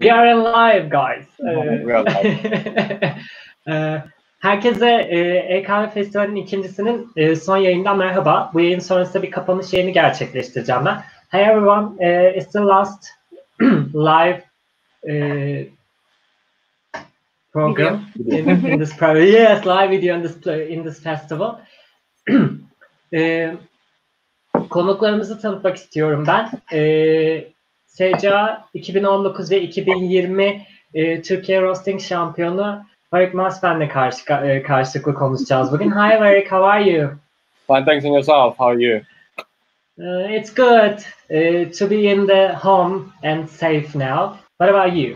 We are alive guys. Herkese e-Kahve Festivali'nin ikincisinin son yayından merhaba. Bu yayın sonrasında bir kapanış yayını gerçekleştireceğim ben. Hi everyone, it's the last live program in this program. Yes, live video in this festival. Konuklarımızı tanıtmak istiyorum ben. SCA 2019 ve 2020 Türkiye Roasting Şampiyonu Warrick Masfen'le karşılıklı konuşacağız bugün. Hi Warrick, how are you? Fine, thanks, and yourself. How are you? It's good to be in the home and safe now. What about you?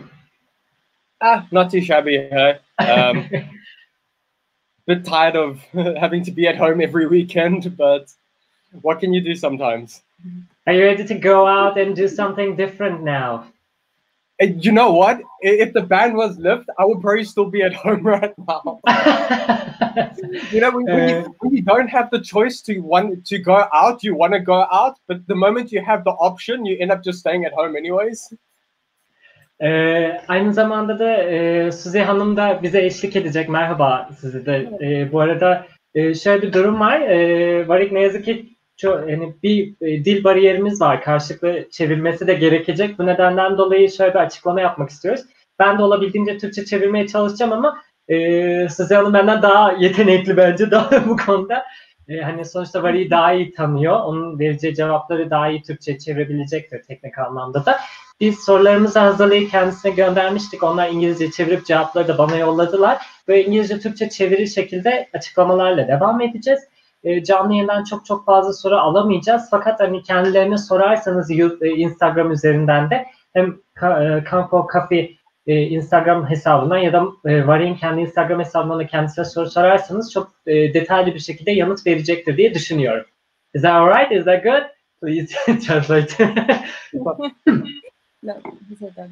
Not too shabby, hey? Bit tired of having to be at home every weekend, but what can you do sometimes? Are you ready to go out and do something different now? You know what? If the ban was lifted, I would probably still be at home right now. You know, when you don't have the choice to go out, you want to go out, but the moment you have the option, you end up just staying at home anyways. Aynı zamanda da Suzi Hanım da bize eşlik edecek. Merhaba sizi de. Bu arada şöyle bir durum var. Warrick ne yazık ki yani bir dil bariyerimiz var. Karşılıklı çevirmesi de gerekecek. Bu nedenden dolayı şöyle bir açıklama yapmak istiyoruz. Ben de olabildiğince Türkçe çevirmeye çalışacağım ama Suzi Hanım benden daha yetenekli bence daha bu konuda. Hani sonuçta Warrick'i daha iyi tanıyor. Onun vereceği cevapları daha iyi Türkçe çevirebilecektir teknik anlamda da. Biz sorularımızı hazırlayıp kendisine göndermiştik. Onlar İngilizce çevirip cevapları da bana yolladılar. Böyle İngilizce Türkçe çeviri şekilde açıklamalarla devam edeceğiz. Canlı yayından çok fazla soru alamayacağız. Fakat hani kendilerine sorarsanız Instagram üzerinden de hem Kungpow Coffee Instagram hesabından ya da Warrick'in kendi Instagram hesabından da kendisine soru sorarsanız çok detaylı bir şekilde yanıt verecektir diye düşünüyorum. Is that alright? Is that good? Please translate. No, he said that.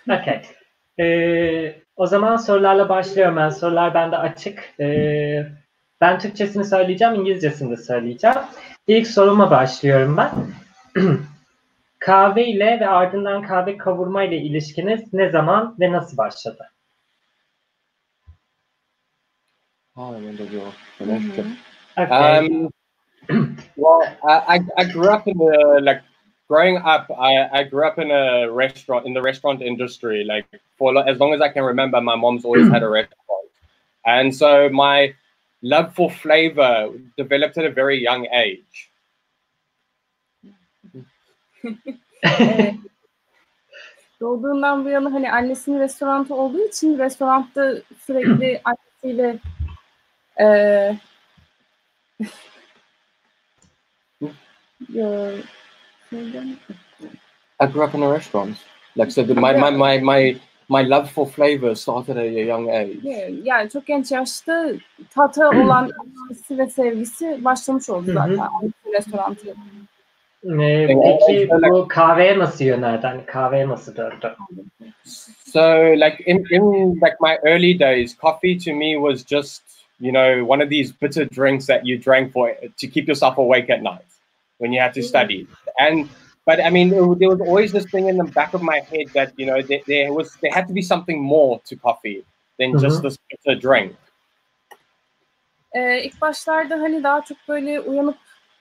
Okay. O zaman sorularla başlıyorum ben. Sorular bende açık. Ben Türkçesini söyleyeceğim, İngilizcesini de söyleyeceğim. İlk soruma başlıyorum ben. Kahve ile ve ardından kahve kavurma ile ilişkiniz ne zaman ve nasıl başladı? Okay. Well, I grew up in growing up, I grew up in the restaurant industry. Like as long as I can remember, my mom's always had a restaurant. And so my love for flavor developed at a very young age. Doğduğundan bu yana hani annesinin restoranı olduğu için restoranda sürekli annesiyle I grew up in a restaurant. Like so, my love for flavor started at a young age. Yani çok genç yaşta tata olan ilgisi ve sevgisi başlamış oldu zaten restoranı. Peki bu kahveye nasıl yöneldi? Hani kahveye nasıl döndü? So like in like my early days, coffee to me was just, you know, one of these bitter drinks that you drank to keep yourself awake at night when you had to study. But I mean, there was always this thing in the back of my head that, you know, there had to be something more to coffee than just this bitter drink. İlk başlarda hani daha çok böyle uyanıp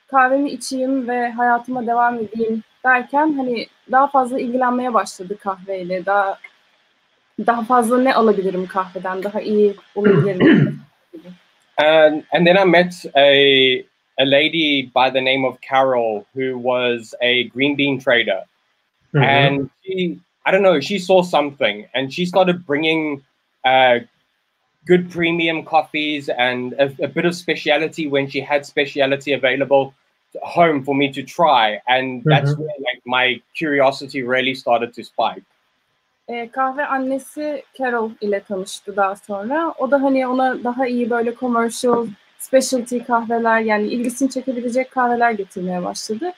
kahvemi içeyim ve hayatıma devam edeyim derken hani daha fazla ilgilenmeye başladı kahveyle. Daha fazla ne alabilirim kahveden, daha iyi olabilirim. And then I met a lady by the name of Carol, who was a green bean trader. And she saw something and she started bringing good premium coffees and a bit of speciality when she had speciality available home for me to try. And that's where like my curiosity really started to spike. Kahve annesi Carol ile tanıştı daha sonra. O da hani ona daha iyi böyle commercial specialty kahveler, yani ilgisini çekebilecek kahveler getirmeye başladı.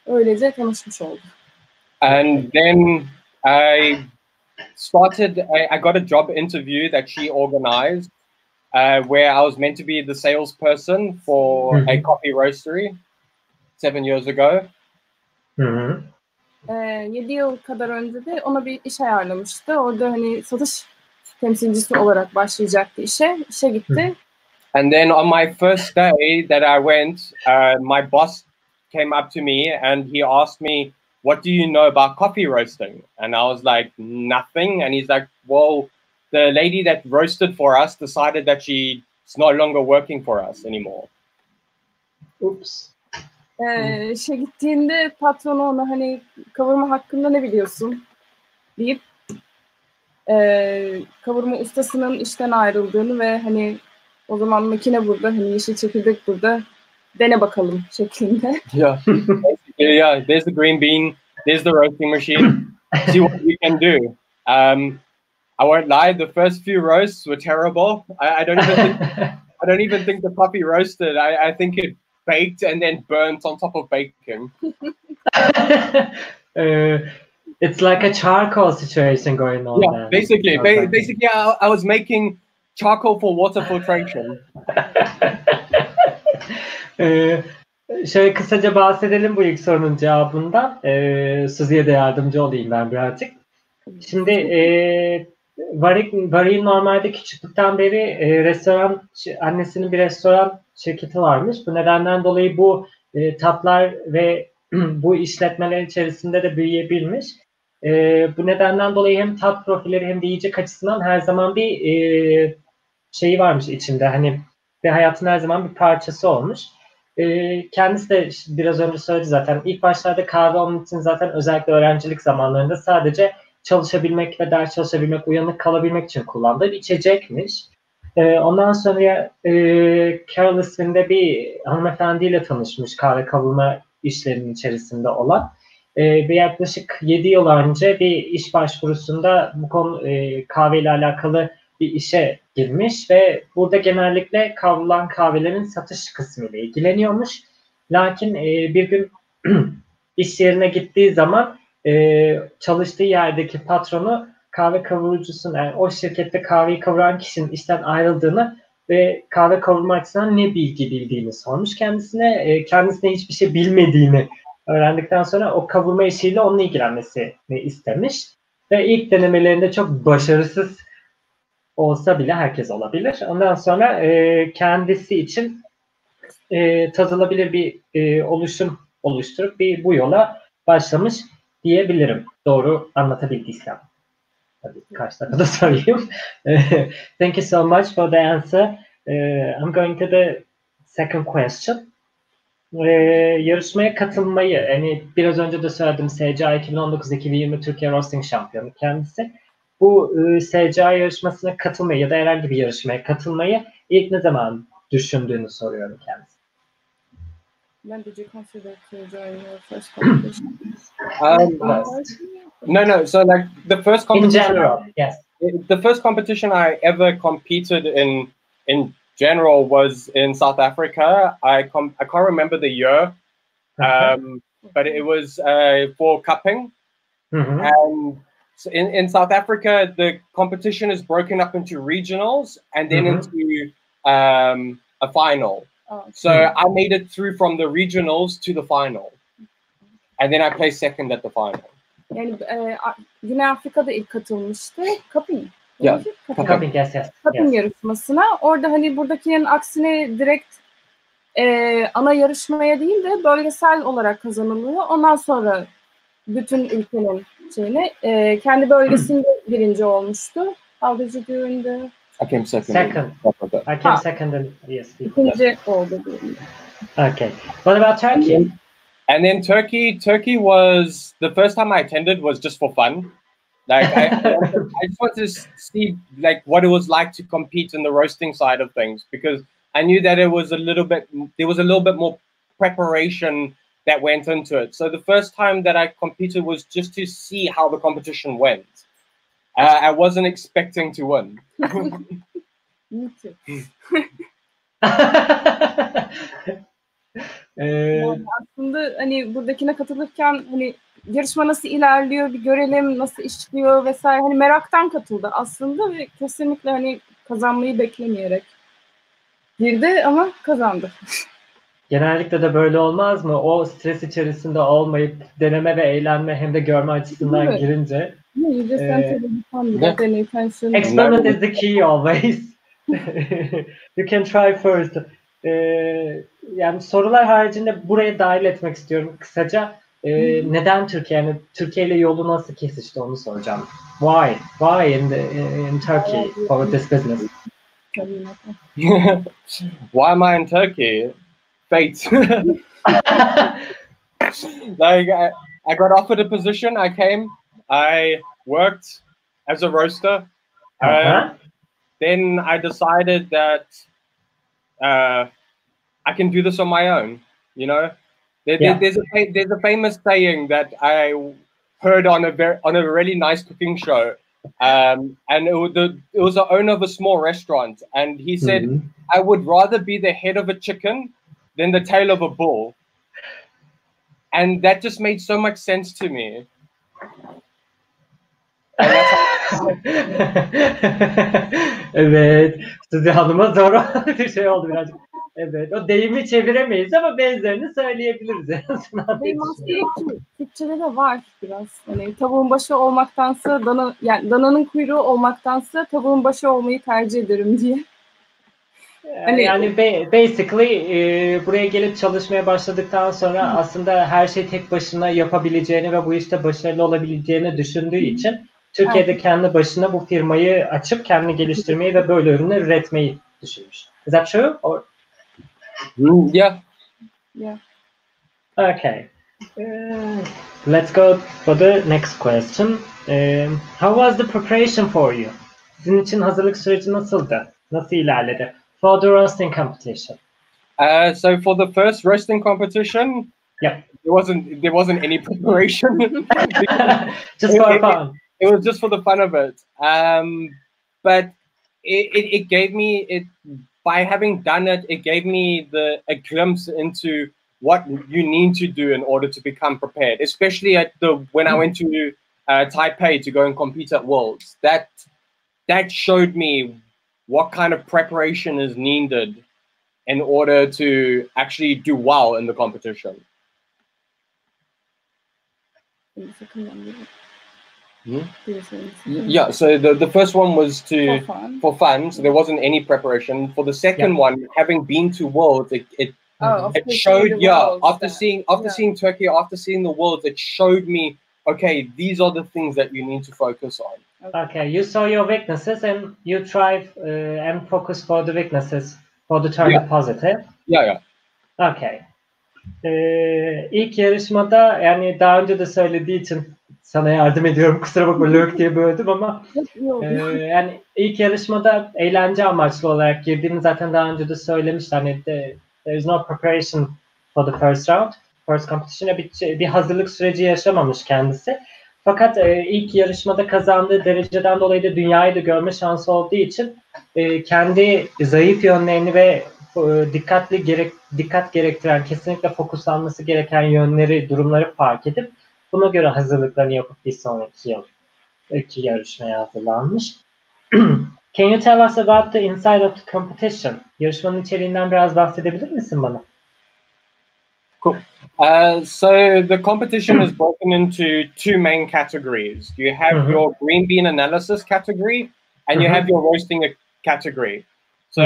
Öylece tanışmış oldu. And then I got a job interview that she organized where I was meant to be the salesperson for a coffee roastery 7 years ago. 7 yıl kadar önce de ona bir iş ayarlamıştı. Orada hani satış temsilcisi olarak başlayacaktı işe. İşe gitti. And then on my first day that I went, my boss came up to me and he asked me, "What do you know about coffee roasting?" And I was like, "Nothing." And he's like, "Well, the lady that roasted for us decided that she's no longer working for us anymore." Oops. İşe gittiğinde patronu ona hani kavurma hakkında ne biliyorsun deyip kavurma ustasının işten ayrıldığını ve hani o zaman makine burada, hani yeşil çekirdek burada, dene bakalım şeklinde. Yeah. Yeah, there's the green bean, there's the roasting machine. See what we can do. I won't lie, the first few roasts were terrible. I don't even think the coffee roasted. I think it baked and then burnt on top of baking. It's like a charcoal situation going on. Yeah, basically. Basically, I was making charcoal for water filtration. Şöyle kısaca bahsedelim bu ilk sorunun cevabından. Suzi'ye de yardımcı olayım ben birazcık. Şimdi Warrick'in normalde küçüklükten beri annesinin bir restoran şirketi varmış. Bu nedenden dolayı bu tatlar ve bu işletmeler içerisinde de büyüyebilmiş. Bu nedenden dolayı hem tat profilleri hem de yiyecek açısından her zaman bir şeyi varmış içinde. Hani ve hayatın her zaman bir parçası olmuş. Kendisi de biraz önce söyledi zaten. İlk başlarda kahve onun için zaten özellikle öğrencilik zamanlarında sadece çalışabilmek ve ders çalışabilmek, uyanık kalabilmek için kullandığı bir içecekmiş. Ondan sonra Carol isminde bir hanımefendiyle tanışmış kahve kavurma işlerinin içerisinde olan. Ve yaklaşık 7 yıl önce bir iş başvurusunda bu konu kahveyle alakalı bir işe girmiş ve burada genellikle kavrulan kahvelerin satış kısmıyla ilgileniyormuş. Lakin bir gün iş yerine gittiği zaman çalıştığı yerdeki patronu kahve kavurucusunun, yani o şirkette kahveyi kavuran kişinin işten ayrıldığını ve kahve kavurma açısından ne bilgi bildiğini sormuş kendisine. Kendisine hiçbir şey bilmediğini öğrendikten sonra o kavurma işiyle onunla ilgilenmesini istemiş. Ve ilk denemelerinde çok başarısız olsa bile herkes olabilir. Ondan sonra kendisi için tadılabilir bir oluşum oluşturup bu yola başlamış diyebilirim. Doğru anlatabildiysem. Tabii karşı tarafa da sorayım. Thank you so much for the answer. I'm going to the second question. Yarışmaya katılmayı, yani biraz önce de söyledim, SCA 2019-2020 Türkiye Roasting Şampiyonu kendisi. Bu SCA yarışmasına katılmayı ya da herhangi bir yarışmaya katılmayı ilk ne zaman düşündüğünü soruyorum kendisi. When did you consider to join your first competition? No. So like the first competition, in general, yes. The first competition I ever competed in general was in South Africa. I can't remember the year, but it was for cupping. And so in South Africa, the competition is broken up into regionals and then into a final. So I made it through from the regionals to the final. And then I placed second at the final. Yani Güney Afrika'da ilk katılmıştı. Cupping. Yeah. Cupping, yes. Cupping yarışmasına. Orada hani buradakinin aksine direkt ana yarışmaya değil de bölgesel olarak kazanılıyor. Ondan sonra bütün ülkenin şeyine kendi bölgesinde birinci olmuştu. How did you do in the... I came second. I came second and yes. İkinci oldu. Okay. What about Turkey? And then Turkey was the first time I attended was just for fun. Like I just wanted to see like what it was like to compete in the roasting side of things because I knew that there was a little bit more preparation that went into it. So the first time that I competed was just to see how the competition went. I wasn't expecting to win. Me too. Yani aslında hani buradakine katılırken hani yarışma nasıl ilerliyor bir görelim, nasıl işliyor vesaire, hani meraktan katıldı aslında ve kesinlikle hani kazanmayı beklemeyerek girdi ama kazandı. genellikle de böyle olmaz mı? O stres içerisinde olmayıp deneme ve eğlenme hem de görme açısından girince. Experiment is the key always. You can try first. Yani sorular haricinde buraya dahil etmek istiyorum. Kısaca neden Türkiye? Yani Türkiye ile yolu nasıl kesişti onu soracağım. Why in Turkey for this business? Why am I in Turkey? Fate. Like I got offered a position. I came. I worked as a roaster. Then I decided that I can do this on my own. You know, there's a famous saying that I heard on a really nice cooking show, and it was the owner of a small restaurant, and he said, "I would rather be the head of a chicken than the tail of a bull," and that just made so much sense to me. Evet, Suzi Hanım'a zor bir şey oldu birazcık. Evet, o deyimi çeviremeyiz ama benzerini söyleyebiliriz. Deyim aslında Türkçe'de de var biraz. Hani tavuğun başı olmaktansa yani dananın kuyruğu olmaktansa tavuğun başı olmayı tercih ederim diye. Yani basically buraya gelip çalışmaya başladıktan sonra aslında her şeyi tek başına yapabileceğini ve bu işte başarılı olabileceğini düşündüğü için Türkiye'de kendi başına bu firmayı açıp kendini geliştirmeyi ve böyle ürünler üretmeyi düşünmüş. Is that true? Or? Yeah. Okay. Let's go for the next question. How was the preparation for you? Sizin için hazırlık süreci nasıldı? Nasıl ilerledi? For the roasting competition. So for the first roasting competition, there wasn't any preparation. Just for fun. It was just for the fun of it. But it gave me by having done it, it gave me a glimpse into what you need to do in order to become prepared. Especially when I went to Taipei to go and compete at Worlds. That showed me what kind of preparation is needed in order to actually do well in the competition. Yeah, so the first one was for fun, so there wasn't any preparation. For the second one, having been to Worlds, it showed after seeing Turkey, after seeing the Worlds, it showed me, okay, these are the things that you need to focus on. Okay, you saw your weaknesses and you try and focus for the weaknesses for the turn the positive. Yeah. Okay. İlk yarışmada yani daha önce de söylediği için sana yardım ediyorum. Kusura bakma lök diye böldüm ama yani ilk yarışmada eğlence amaçlı olarak girdiğini zaten daha önce de söylemişti. Hani there is no preparation for the first round. First competition'a bir hazırlık süreci yaşamamış kendisi. Fakat ilk yarışmada kazandığı dereceden dolayı da dünyayı da görme şansı olduğu için kendi zayıf yönlerini ve dikkat gerektiren, kesinlikle fokuslanması gereken yönleri, durumları fark edip buna göre hazırlıklarını yapıp bir sonraki yarışmaya hazırlanmış. Can you tell us about the inside of the competition? Yarışmanın içeriğinden biraz bahsedebilir misin bana? Cool. So the competition is broken into two main categories. You have your green bean analysis category and you have your roasting category. So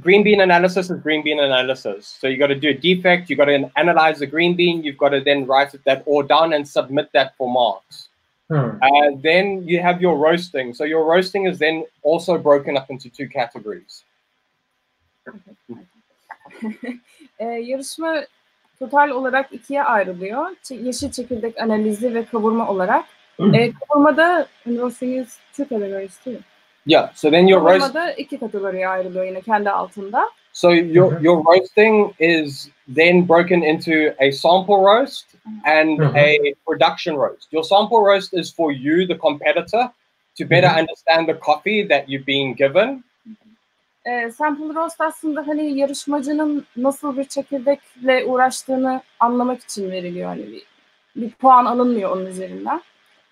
green bean analysis is green bean analysis. So you got to do a defect, you got to analyze the green bean, you've got to then write that all down and submit that for marks. Then you have your roasting. So your roasting is then also broken up into two categories. Yarışma total olarak ikiye ayrılıyor. Yeşil çekirdek analizi ve kavurma olarak. Kavurmada roasting is two categories too. Yeah, so then your kavurmada iki kategoriye ayrılıyor yine kendi altında. So your roasting is then broken into a sample roast and a production roast. Your sample roast is for you, the competitor, to better understand the coffee that you're being given. Sample roast aslında hani yarışmacının nasıl bir çekirdekle uğraştığını anlamak için veriliyor. Hani bir puan alınmıyor onun üzerinden.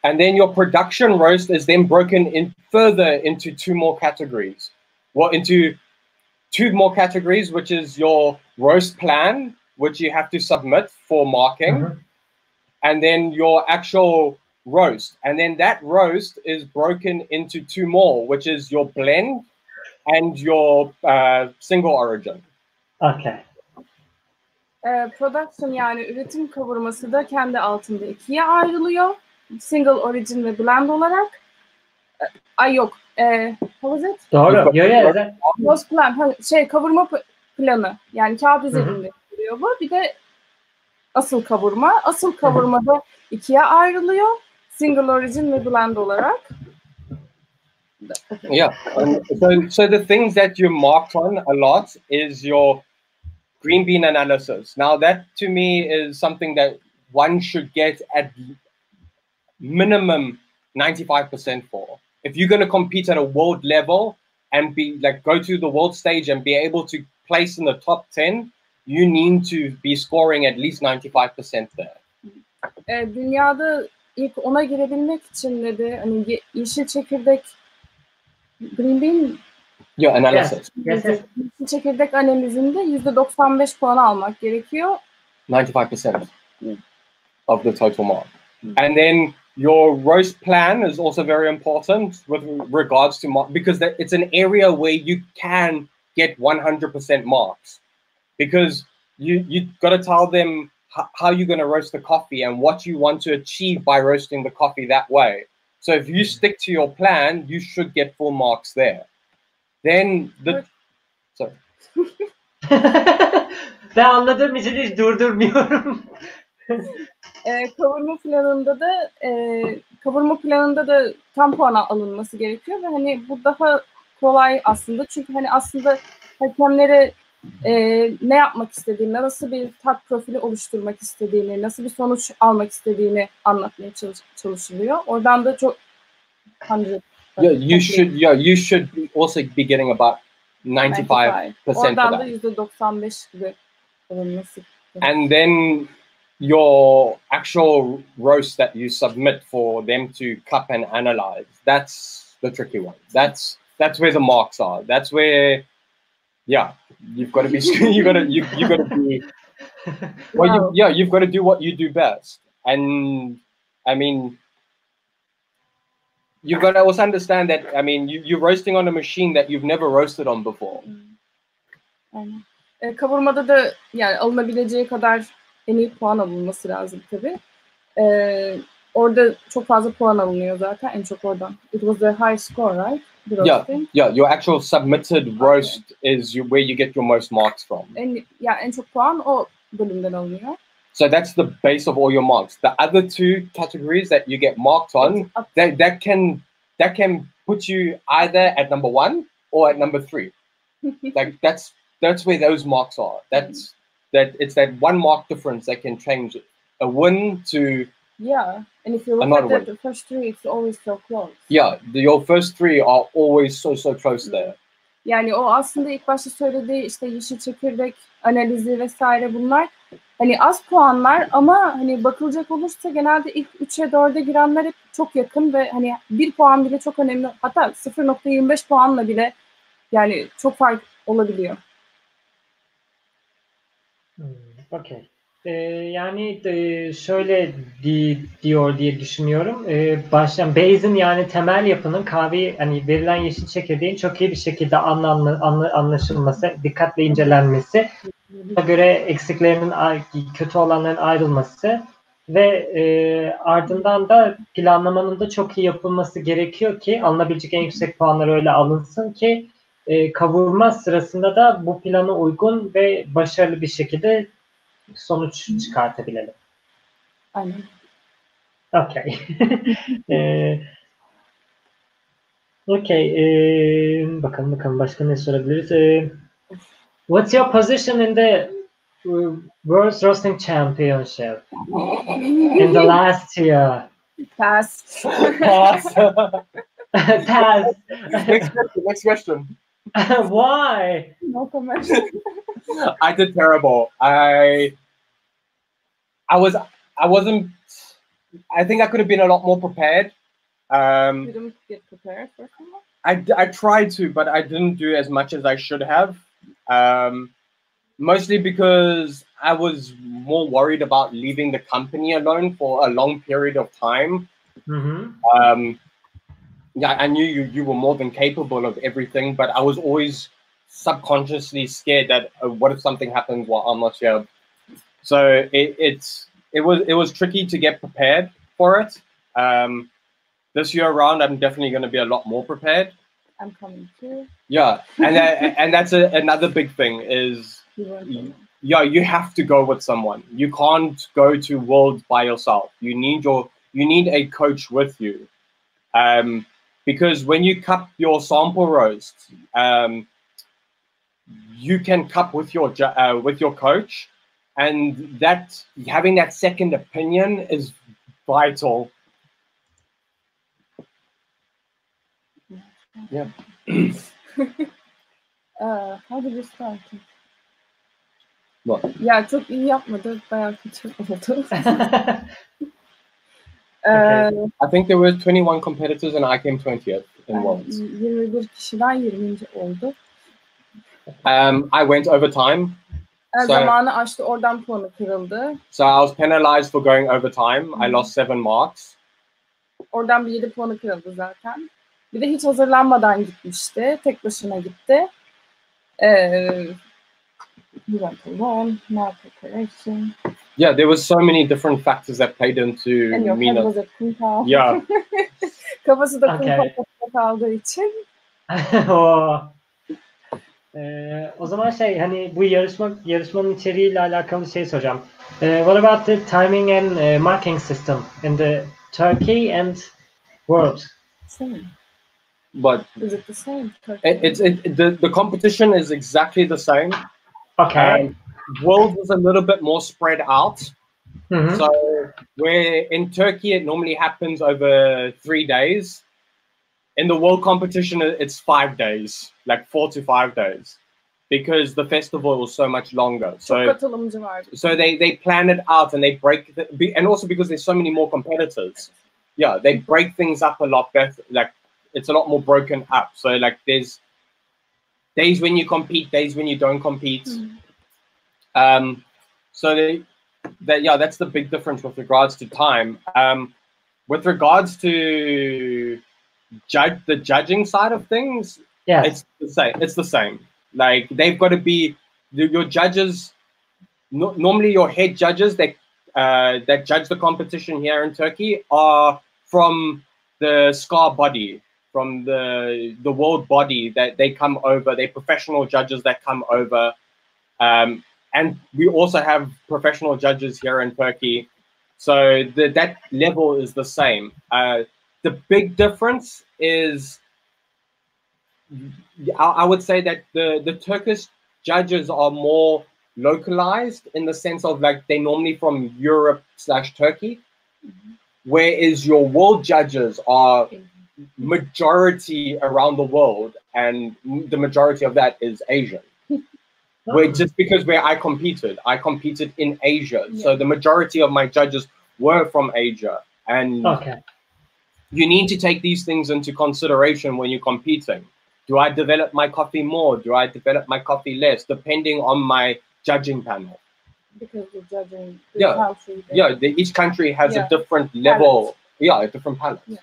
And then your production roast is then broken in further into two more categories. Well, into two more categories, which is your roast plan, which you have to submit for marking, and then your actual roast. And then that roast is broken into two more, which is your blend and your single origin. Okay. Production yani üretim kavurması da kendi altında ikiye ayrılıyor. Single origin ve blend olarak. Ay yok. How was it? Doğru. Roast plan. Kavurma planı. Yani kağıt üzerinde duruyor bu. Bir de asıl kavurma. Asıl kavurma da ikiye ayrılıyor. Single origin ve blend olarak. Yeah. So the things that you marked on a lot is your green bean analysis. Now that to me is something that one should get at minimum 95% for. If you're going to compete at a world level and be like go to the world stage and be able to place in the top 10, you need to be scoring at least 95% there. Dünyada ilk 10'a girebilmek için dedi hani yeşil çekirdek green bean analysis. Yes. Yeşil çekirdek analizinde %95 puan almak gerekiyor. 95% of the total mark. And then your roast plan is also very important with regards to mark, because it's an area where you can get 100% marks, because you got to tell them how you're going to roast the coffee and what you want to achieve by roasting the coffee that way. So if you stick to your plan, you should get full marks there. Then sorry. Ben anladığım için hiç durdurmuyorum. Kavurma planında da tam puan alınması gerekiyor ve hani bu daha kolay aslında, çünkü hani aslında hakemlere ne yapmak istediğini, nasıl bir tat profili oluşturmak istediğini, nasıl bir sonuç almak istediğini anlatmaya çalışılıyor. Oradan da çok you should also be getting about 95% Oradan da %95 gibi alınması. And then your actual roast that you submit for them to cup and analyze, that's the tricky one. That's where the marks are. That's where you've got to be you've got to be you've got to do what you do best. And I mean, you've got to also understand that, I mean, you're roasting on a machine that you've never roasted on before. Aynen. Kavurmada da yani alınabileceği kadar en iyi puan alınması lazım tabii. Orada çok fazla puan alınıyor zaten, en çok oradan. It was a high score, right? Yeah. Your actual submitted roast is where you get your most marks from. En çok puan o bölümden alınıyor. So that's the base of all your marks. The other two categories that you get marked on, that can put you either at number 1 or at number 3. Like that's where those marks are. It's that 1 mark difference that can change a win to and if you look at the first 3, it's always so close. Your first 3 are always so close there. Yani o aslında ilk başta söylediği işte yeşil çekirdek analizi vesaire, bunlar hani az puanlar ama hani bakılacak olursa genelde ilk 3'e 4'e girenler hep çok yakın ve hani 1 puan bile çok önemli. Hatta 0.25 puanla bile yani çok fark olabiliyor. Okay. Yani şöyle diyor diye düşünüyorum. Baştan base'in, yani temel yapının kahveyi, hani verilen yeşil çekirdeğin çok iyi bir şekilde anlaşılması, dikkatle incelenmesi, buna göre eksiklerinin, kötü olanların ayrılması ve ardından da planlamanın da çok iyi yapılması gerekiyor ki alınabilecek en yüksek puanlar öyle alınsın ki kavurma sırasında da bu plana uygun ve başarılı bir şekilde sonuç çıkartabilelim. Aynen. Okay. Bakalım başka ne sorabiliriz? What's your position in the World Roasting Championship in the last year? Pass. Pass. Next question. Why? No comment. I did terrible. I wasn't. I think I could have been a lot more prepared. You didn't get prepared for someone? I tried to, but I didn't do as much as I should have. Mostly because I was more worried about leaving the company alone for a long period of time. Yeah, I knew you were more than capable of everything, but I was always subconsciously scared that what if something happens while I'm not here? So it was tricky to get prepared for it. This year around, I'm definitely going to be a lot more prepared. I'm coming too. Yeah, and that's another big thing is you have to go with someone. You can't go to Worlds by yourself. You need a coach with you. Because when you cup your sample roast, you can cup with your coach, and that having that second opinion is vital. Yeah. How did you start? What? Ya çok iyi yapmadı, bayağı kötü oldu. I think there were 21 competitors and I came 20th in Worlds. 21 kişiden 20. oldu. I went overtime. Zamanı aştı, oradan puanı kırıldı. So I was penalized for going overtime. I lost 7 marks. Oradan bir 7 puanı kırıldı zaten. Bir de hiç hazırlanmadan gitmişti. Tek başına gitti. He went alone, no preparation. Yeah, there was so many different factors that played into And your head was at Kungpow. Yeah. Kafası da Kungpow'da kaldığı için. O zaman hani bu yarışmanın içeriğiyle alakalı şey soracağım. What about the timing and marking system in the Turkey and world? Same. But is it the same? The competition is exactly the same. Okay. World is a little bit more spread out. So where in Turkey it normally happens over 3 days. In the world competition, it's 5 days, like 4 to 5 days, because the festival was so much longer. So they plan it out and they break and also because there's so many more competitors. Yeah, they break things up a lot better. Like it's a lot more broken up. So like there's days when you compete, days when you don't compete. So that's the big difference with regards to time. With regards to the judging side of things, yeah, it's the same. It's the same. Like they've got to be your judges. Normally, your head judges that judge the competition here in Turkey are from the SCAR body, from the world body that they come over. They're professional judges that come over, and we also have professional judges here in Turkey. So that level is the same. The big difference is, I would say that the Turkish judges are more localized in the sense of like they're normally from Europe/Turkey, whereas your world judges are majority around the world, and the majority of that is Asian. Just because I competed in Asia, so the majority of my judges were from Asia, and you need to take these things into consideration when you're competing. Do I develop my coffee more? Do I develop my coffee less? Depending on my judging panel. Because you're judging country. Yeah, each country has a different level. Palette. Yeah, a different palette. Yeah.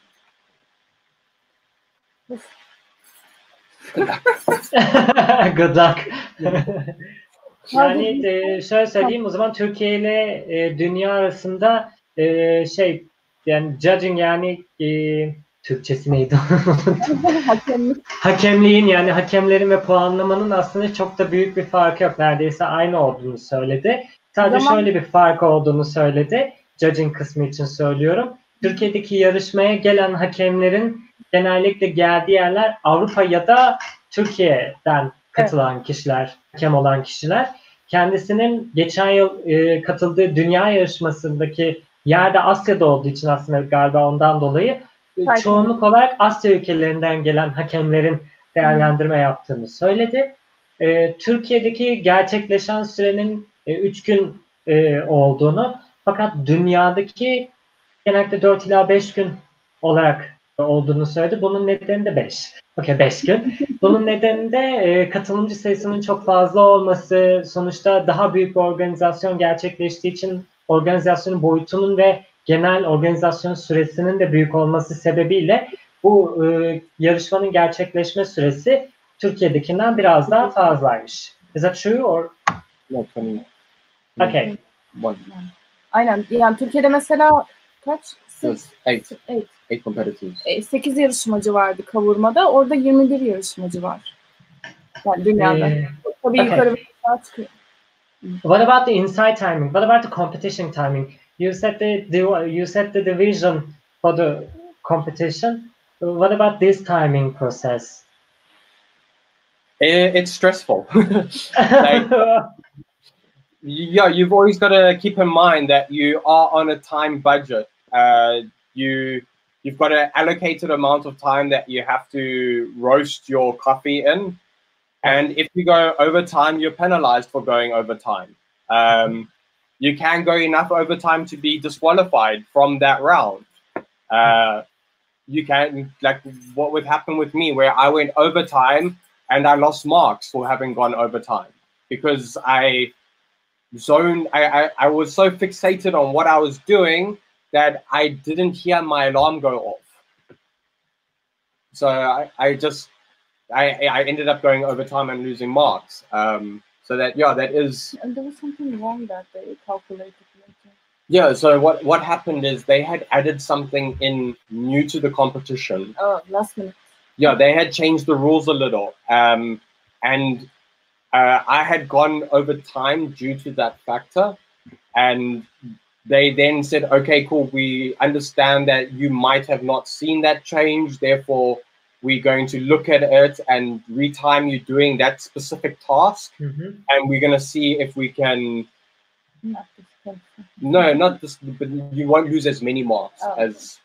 Good luck. Yani şöyle söyleyeyim, o zaman Türkiye ile dünya arasında yani judging yani Türkçesi neydi? Hakemliğin yani hakemlerin ve puanlamanın aslında çok da büyük bir farkı yok. Neredeyse aynı olduğunu söyledi. Sadece şöyle bir fark olduğunu söyledi. Judging kısmı için söylüyorum. Türkiye'deki yarışmaya gelen hakemlerin genellikle geldiği yerler Avrupa ya da Türkiye'den katılan kişiler, hakem olan kişiler. Kendisinin geçen yıl katıldığı dünya yarışmasındaki yerde Asya'da olduğu için aslında galiba ondan dolayı çoğunluk olarak Asya ülkelerinden gelen hakemlerin değerlendirme yaptığını söyledi. Türkiye'deki gerçekleşen sürenin 3 gün olduğunu, fakat dünyadaki genellikle 4 ila 5 gün olarak olduğunu söyledi. Bunun nedeni de 5. Okey, 5 gün. Bunun nedeni de katılımcı sayısının çok fazla olması, sonuçta daha büyük bir organizasyon gerçekleştiği için organizasyonun boyutunun ve genel organizasyon süresinin de büyük olması sebebiyle bu yarışmanın gerçekleşme süresi Türkiye'dekinden biraz daha fazlaymış. Is that true or? No, 20. Okay. Aynen. Yani Türkiye'de mesela kaç? 8 competitors. 8 yarışmacı vardı kavurmada. Orada 21 yarışmacı var. Yani dünyada. Tabii okay. yukarı bir daha çıkıyor. What about the inside timing? What about the competition timing? You set the division for the competition. What about this timing process? It's stressful. Like, yeah, you've always got to keep in mind that you are on a time budget. You've got an allocated amount of time that you have to roast your coffee in. And if you go over time, you're penalized for going over time. You can go enough overtime to be disqualified from that round. You can, like what would happen with me, where I went overtime and I lost marks for having gone overtime because I was so fixated on what I was doing that I didn't hear my alarm go off. So I ended up going overtime and losing marks. So that is. And there was something wrong that they calculated later. Yeah. So what happened is they had added something in new to the competition. Oh, last minute. Yeah, they had changed the rules a little, and I had gone over time due to that factor, and they then said, "Okay, cool. We understand that you might have not seen that change, therefore." We're going to look at it and retime you doing that specific task, and we're going to see if we can. No, not this, but you won't lose as many marks as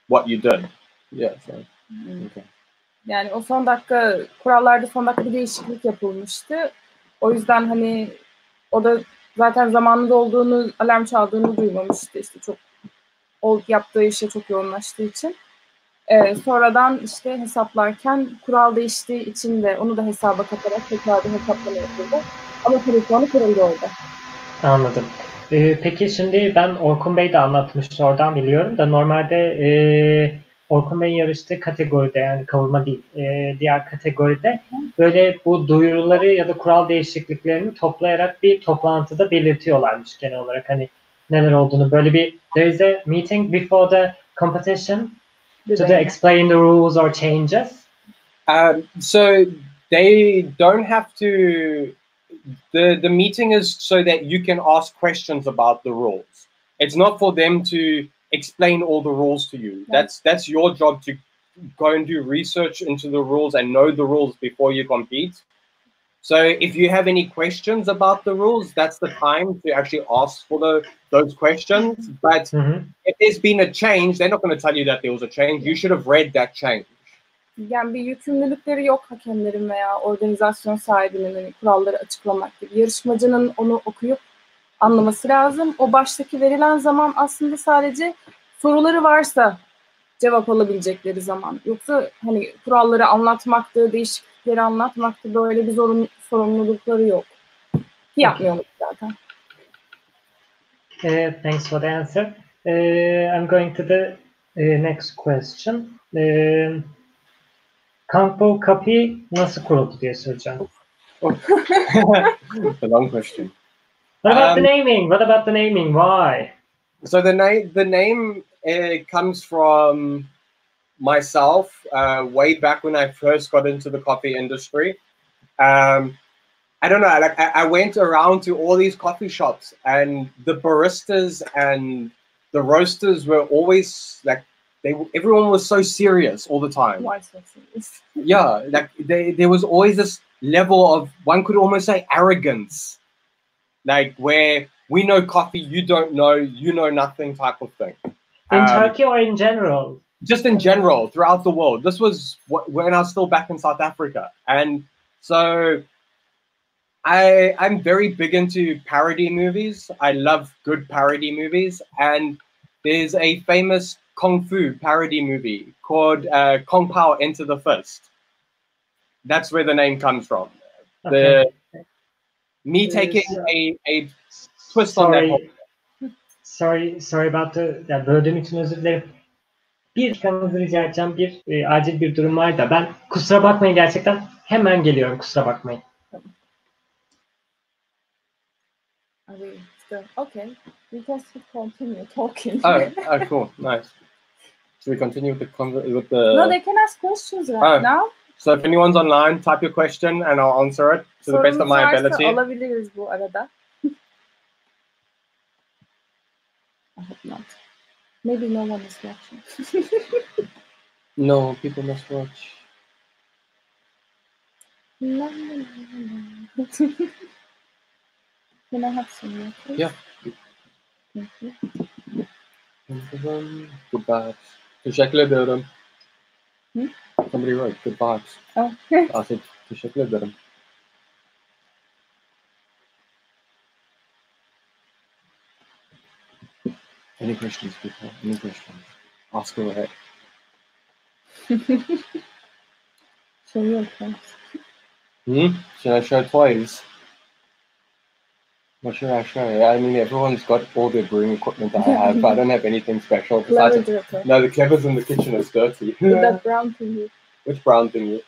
what you did. Yeah. So, okay. Yani o son dakika kurallarda son dakika bir değişiklik yapılmıştı. O yüzden hani o da zaten zamanında olduğunu, alarm çaldığını duymamıştı. İşte çok yaptığı işe çok yoğunlaştığı için. Sonradan işte hesaplarken kural değiştiği için de onu da hesaba katarak tekrar bir hesaplama yapıldı. Ama puanı kırıldı orada. Anladım. Peki şimdi ben Orkun Bey de anlatmıştı, oradan biliyorum da normalde Orkun Bey'in yarıştığı kategoride, yani kavurma değil, diğer kategoride böyle bu duyuruları ya da kural değişikliklerini toplayarak bir toplantıda belirtiyorlarmış genel olarak, hani neler olduğunu. Böyle bir there is a meeting before the competition to explain the rules or changes. So they don't have to. The meeting is so that you can ask questions about the rules. It's not for them to explain all the rules to you. That's your job to go and do research into the rules and know the rules before you compete. So if you have any questions about the rules, that's the time to actually ask for those questions. But if there's been a change, they're not going to tell you that there was a change. You should have read that change. Yani bir yükümlülükleri yok hakemlerin veya organizasyon sahibinin hani kuralları açıklamak gibi. Yarışmacının onu okuyup anlaması lazım. O baştaki verilen zaman aslında sadece soruları varsa cevap alabilecekleri zaman. Yoksa hani kuralları anlatmaktı, değişiklikleri anlatmaktı, böyle bir sorumlulukları yok. Yapmıyorlar zaten. Thanks for the answer. I'm going to the next question. Kungpow Coffee nasıl kuruldu diye soracağım. It's a long question. What about the naming? What about the naming? Why? So the name comes from myself way back when I first got into the coffee industry. I don't know, like I went around to all these coffee shops, and the baristas and the roasters were always like, everyone was so serious all the time. Why so serious? Yeah, like there was always this level of, one could almost say, arrogance, like where we know coffee, you don't know, you know nothing type of thing. In Turkey or in general? Just in general, throughout the world. This was when I was still back in South Africa. And so I'm very big into parody movies. I love good parody movies. And there's a famous Kung Fu parody movie called Kungpow Enter the Fist. That's where the name comes from. Okay. Me taking a twist on that whole. Sorry about the... Ya böldüğüm için özür dilerim. Bir dakikanızı rica edeceğim. Acil bir durum var da ben kusura bakmayın gerçekten. Hemen geliyorum, kusura bakmayın. Okay, we can still continue talking. Oh, cool, nice. Should we continue with the? No, they can ask questions right now. So if anyone's online, type your question and I'll answer it to the best of my ability. Alabiliriz bu arada. I hope not. Maybe no one is watching. No, people must watch. Can I have some more, please? Yeah. Thank you. Goodbye. Teşekkür ederim. Somebody wrote goodbye. Oh. I said teşekkür ederim. Any questions, people? Any questions? Ask away. Show your friends. Should I show toys? What should I show? I mean, everyone's got all their brewing equipment that I have, but I don't have anything special. No, the clever's in the kitchen is dirty. With that brown thingy. Which brown thingy?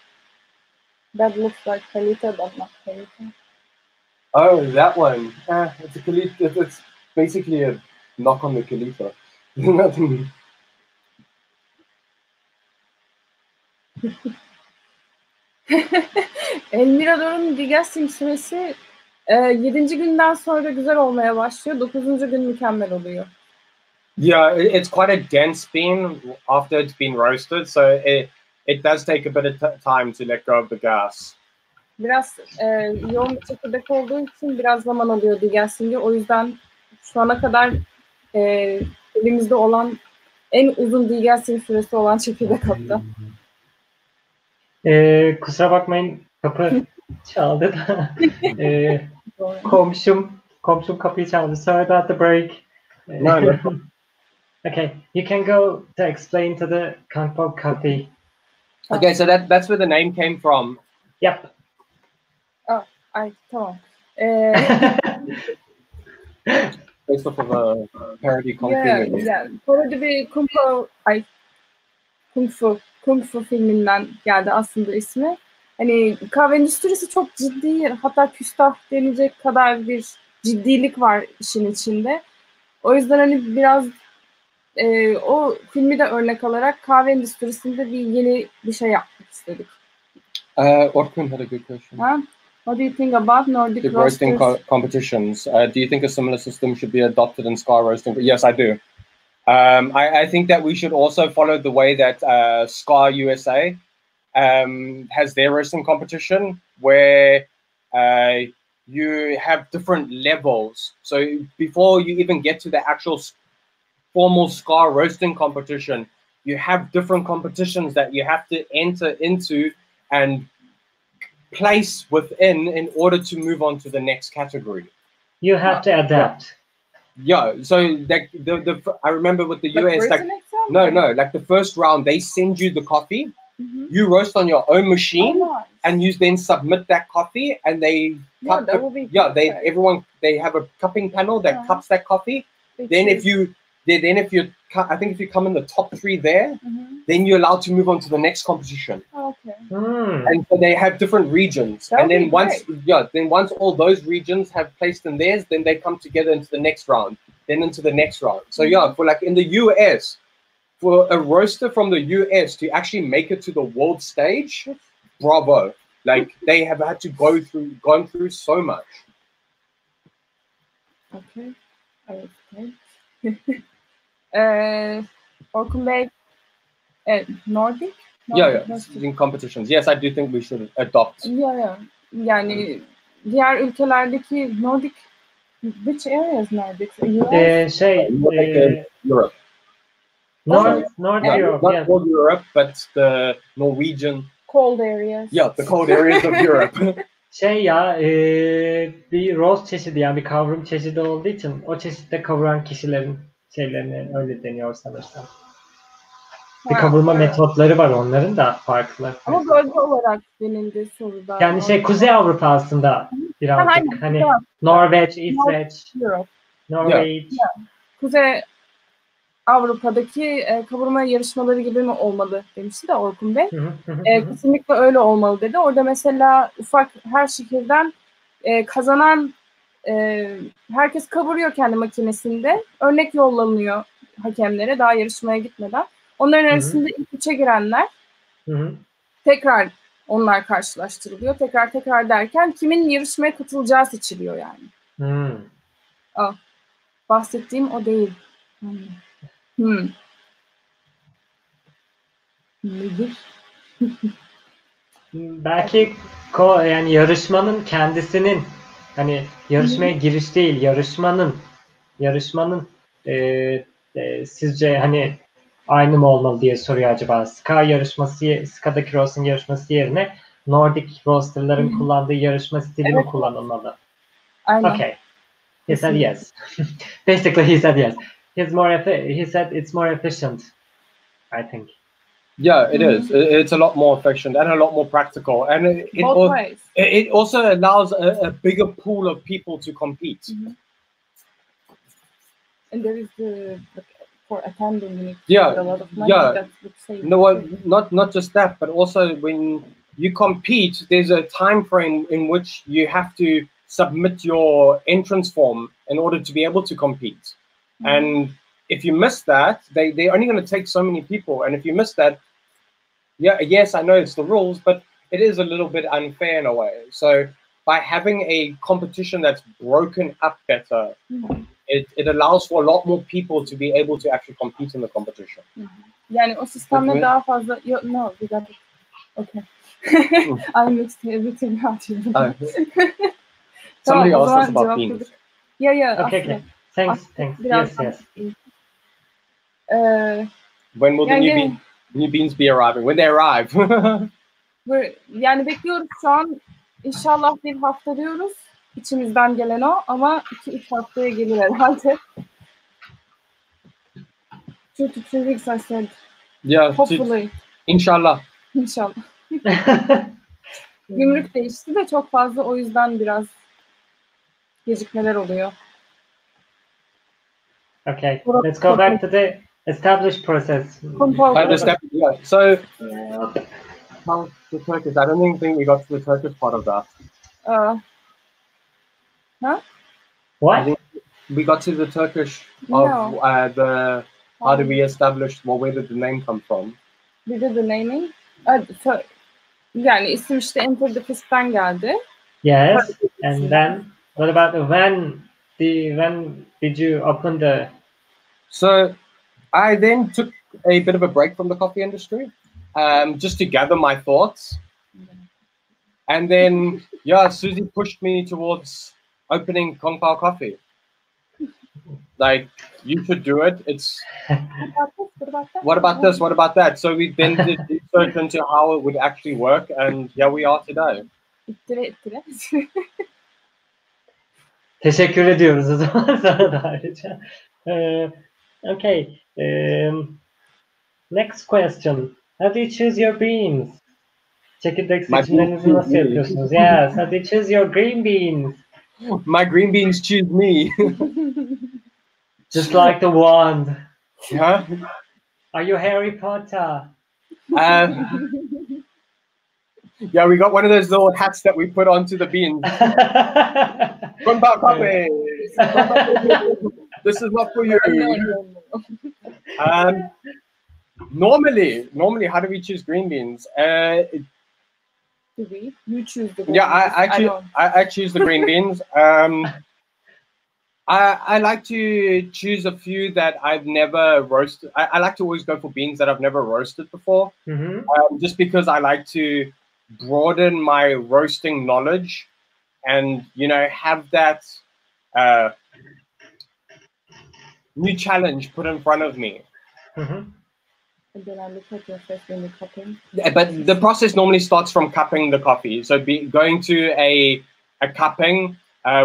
That looks like Kalita, but not Kalita. Oh, that one. It's a Kalita. It's basically a knock on the Kalita. Nothing. Elmira Doruk'un digesting süresi 7. günden sonra güzel olmaya başlıyor. 9. gün mükemmel oluyor. Yeah, it's quite a dense bean after it's been roasted, so it does take a bit of time to let go of the gas. Biraz yoğun bir çekirdek olduğu için biraz zaman alıyor digesting'i. O yüzden şu ana kadar elimizde olan en uzun digesting süresi olan çekirdek hatta. Kusura bakmayın, kapı çaldı da komşum kapıyı çaldı. Sorry about the break. No. Okay, you can go to explain to the Kungpow Coffee. Okay, so that's where the name came from. Yep. Oh, tamam. Based off of a parody Kung Fu movie. Yeah. Parodi bir Kung Fu filminden geldi aslında ismi. Hani kahve endüstrisi çok ciddi, hatta küstah denilecek kadar bir ciddilik var işin içinde. O yüzden hani biraz o filmi de örnek alarak kahve endüstrisinde yeni bir şey yapmak istedik. Orkun had a good question. What do you think about Nordic roasting competitions? Do you think a similar system should be adopted in Ska roasting? Yes, I do. I think that we should also follow the way that Ska USA has their roasting competition, where you have different levels. So before you even get to the actual formal Ska roasting competition, you have different competitions that you have to enter into and place within in order to move on to the next category. You have to adapt. Yeah, so like I remember with the US, like no, like the first round they send you the coffee, you roast on your own machine, and you then submit that coffee, and they cup they have a cupping panel that cups that coffee. Then if you I think if you come in the top 3 there, then you're allowed to move on to the next competition. Okay. And so they have different regions, and then once all those regions have placed in theirs, then they come together into the next round, then into the next round. So for like in the US, for a roaster from the US to actually make it to the world stage, bravo! Like they have had to gone through so much. Okay. Orkun Bey, Nordic? In competitions. Yes, I do think we should adopt. Yani diğer ülkelerdeki Nordic, which areas Nordic? US? Europe. North Europe. Not all Europe, but the Norwegian. Cold areas. Yeah, the cold areas of Europe. Bir roast çeşidi, yani bir kavrum çeşidi olduğu için o çeşitte kavuran kişilerin şeylerini öyle deniyor sanırsam. Bir kavurma metotları var, onların da farklı. Ama bölge olarak denildi soruda. Yani Kuzey Avrupa aslında birazcık hani Norveç, İsveç, Norveç. Kuzey Avrupa'daki kavurma yarışmaları gibi mi olmalı demişti de Orkun Bey. Kesinlikle öyle olmalı dedi. Orada mesela ufak her şehirden kazanan herkes kavuruyor kendi makinesinde. Örnek yollanıyor hakemlere daha yarışmaya gitmeden. Onların arasında ilk üçe girenler tekrar onlar karşılaştırılıyor. Tekrar derken kimin yarışmaya katılacağı seçiliyor yani. Bahsettiğim o değil. Nedir? Belki yani yarışmanın kendisinin, hani yarışmaya giriş değil, yarışmanın sizce hani aynı mı olmalı diye soruyor acaba. Ska'daki roasting yarışması yerine Nordic roasterların kullandığı yarışma stili mi kullanılmalı? Aynen. Okay. He said yes. Basically he said yes. He said it's more efficient, I think. Yeah, it is. It's a lot more efficient and a lot more practical, and it also allows a bigger pool of people to compete. And there is for attending. Yeah, a lot of money. No, not just that, but also when you compete, there's a time frame in which you have to submit your entrance form in order to be able to compete, and if you miss that, they're only going to take so many people, and if you miss that, yes, I know it's the rules, but it is a little bit unfair in a way. So by having a competition that's broken up better, it allows for a lot more people to be able to actually compete in the competition. Yani o sistemle daha fazla... No, we got it. Okay. I mixed everything out. Somebody asked us about beans. Yeah. Okay. Thanks. Yes. When will the new beans be arriving? When they arrive. Yani bekliyoruz şu an. İnşallah bir hafta diyoruz. İçimizden gelen o ama 2-3 haftaya gelir herhalde. 2-3 weeks I said. Yeah. Hopefully. İnşallah. Gümrük değişti de çok fazla, o yüzden biraz gecikmeler oluyor. Okay, let's go back to the established process. So, the Turkish, I don't think we got to the Turkish part of that. What? I think we got to the Turkish of the how do we establish, well, where did the name come from? We did the naming. Yani isim işte Enter the Fist'ten geldi. Yes, and then what about when did you open the... So I then took a bit of a break from the coffee industry, just to gather my thoughts. And then, Susie pushed me towards opening Kungpow Coffee. Like, you should do it. It's what about this? What about that? So we then did research into how it would actually work, and here we are today. Teşekkür ediyoruz o zaman sana da ayrıca. Okay. Next question. How do you choose your beans? Çekirdek seçimlerinizi nasıl yapıyorsunuz? Yes. How do you choose your green beans? My green beans choose me. Just like the wand. Yeah. Are you Harry Potter? Yeah, we got one of those little hats that we put onto the beans. Kungpow Coffee. This is not for you. Normally, how do we choose green beans? You choose the green beans. I choose the green beans. I like to choose a few that I've never roasted. I like to always go for beans that I've never roasted before, just because I like to broaden my roasting knowledge and, have that new challenge put in front of me. And then I look at your face when you're cupping. Yeah, but the process normally starts from cupping the coffee. So going to a cupping,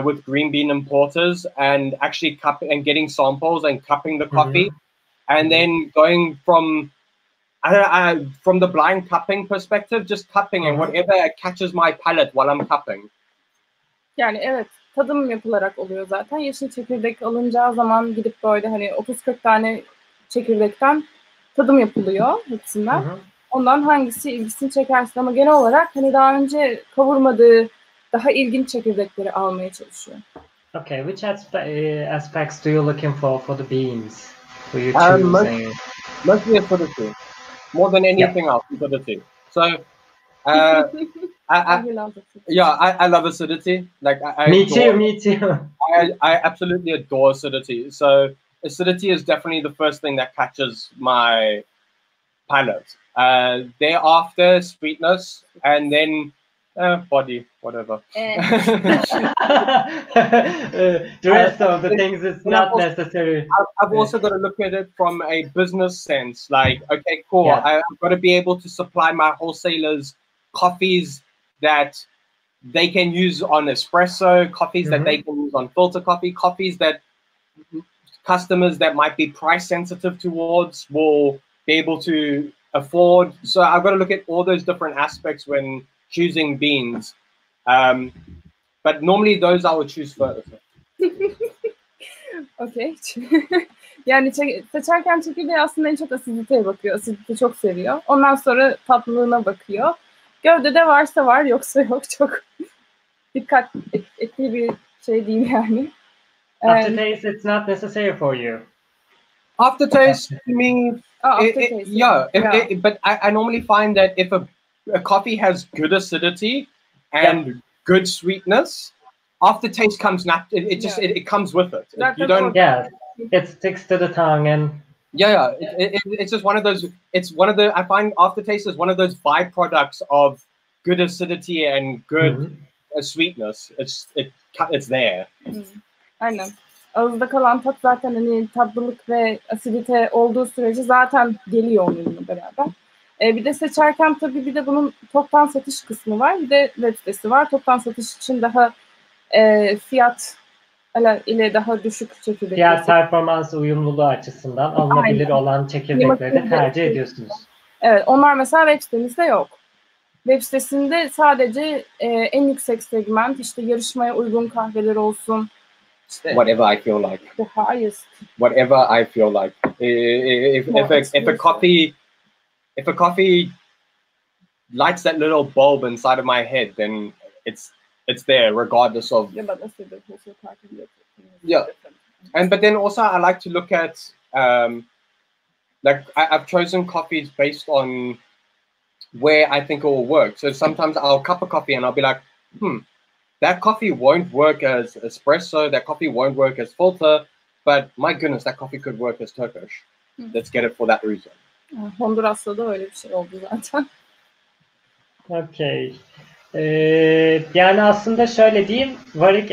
with green bean importers and actually cupping and getting samples and cupping the coffee, and then going from from the blind cupping perspective, just cupping and whatever catches my palate while I'm cupping. Yani evet, tadım yapılarak oluyor zaten. Yeşil çekirdek alınacağı zaman gidip böyle hani 30-40 tane çekirdekten tadım yapılıyor hepsinden. Ondan hangisi ilgisini çekersin ama genel olarak hani daha önce kavurmadığı daha ilginç çekirdekleri almaya çalışıyor. Okay, which aspects do you looking for the beans? For you choosing? Mostly acidity, more than anything else, acidity. So, I love acidity. Like me too. I absolutely adore acidity. So acidity is definitely the first thing that catches my palate. Thereafter, sweetness, and then body, whatever. The rest of the things is not necessary. I've also got to look at it from a business sense. Like, okay, cool. I've got to be able to supply my wholesalers coffees that they can use on espresso, coffees that they can use on filter coffee, coffees that customers that might be price sensitive towards will be able to afford. So I've got to look at all those different aspects when choosing beans. But normally those I would choose first. Okay. Yani seçerken çekirdeği aslında en çok asiditeye bakıyor. Asidite çok seviyor. Ondan sonra tatlılığına bakıyor. Gövdede varsa var, yoksa yok. Çok dikkat ettiği bir şey değil yani. Aftertaste, it's not necessary for you. Aftertaste to me, but I normally find that if a coffee has good acidity and good sweetness, aftertaste comes it comes with it. You don't. Yeah, it sticks to the tongue and. It's just one of those. It's one of the. I find aftertaste is one of those byproducts of good acidity and good sweetness. It's there. Aynen. Ağızda kalan tat zaten hani tatlılık ve asidite olduğu sürece zaten geliyor onunla beraber. Bir de seçerken tabii bir de bunun toptan satış kısmı var. Bir de web sitesi var. Toptan satış için daha fiyat ile daha düşük çekirdek. Fiyat performans uyumluluğu açısından alınabilir olan çekirdekleri de tercih ediyorsunuz. Evet, onlar mesela web sitemizde yok. Web sitesinde sadece en yüksek segment, işte yarışmaya uygun kahveler olsun. İşte, whatever I feel like. The highest. Whatever I feel like. If a coffee lights that little bulb inside of my head, then it's there regardless of. But then also I like to look at like I've chosen coffees based on where I think it will work. So sometimes I'll cup a coffee and I'll be like, that coffee won't work as espresso, that coffee won't work as filter, but my goodness, that coffee could work as Turkish. Let's get it for that reason. Honduras'ta da öyle bir şey oldu zaten. Okay. Yani aslında şöyle diyeyim, Warrick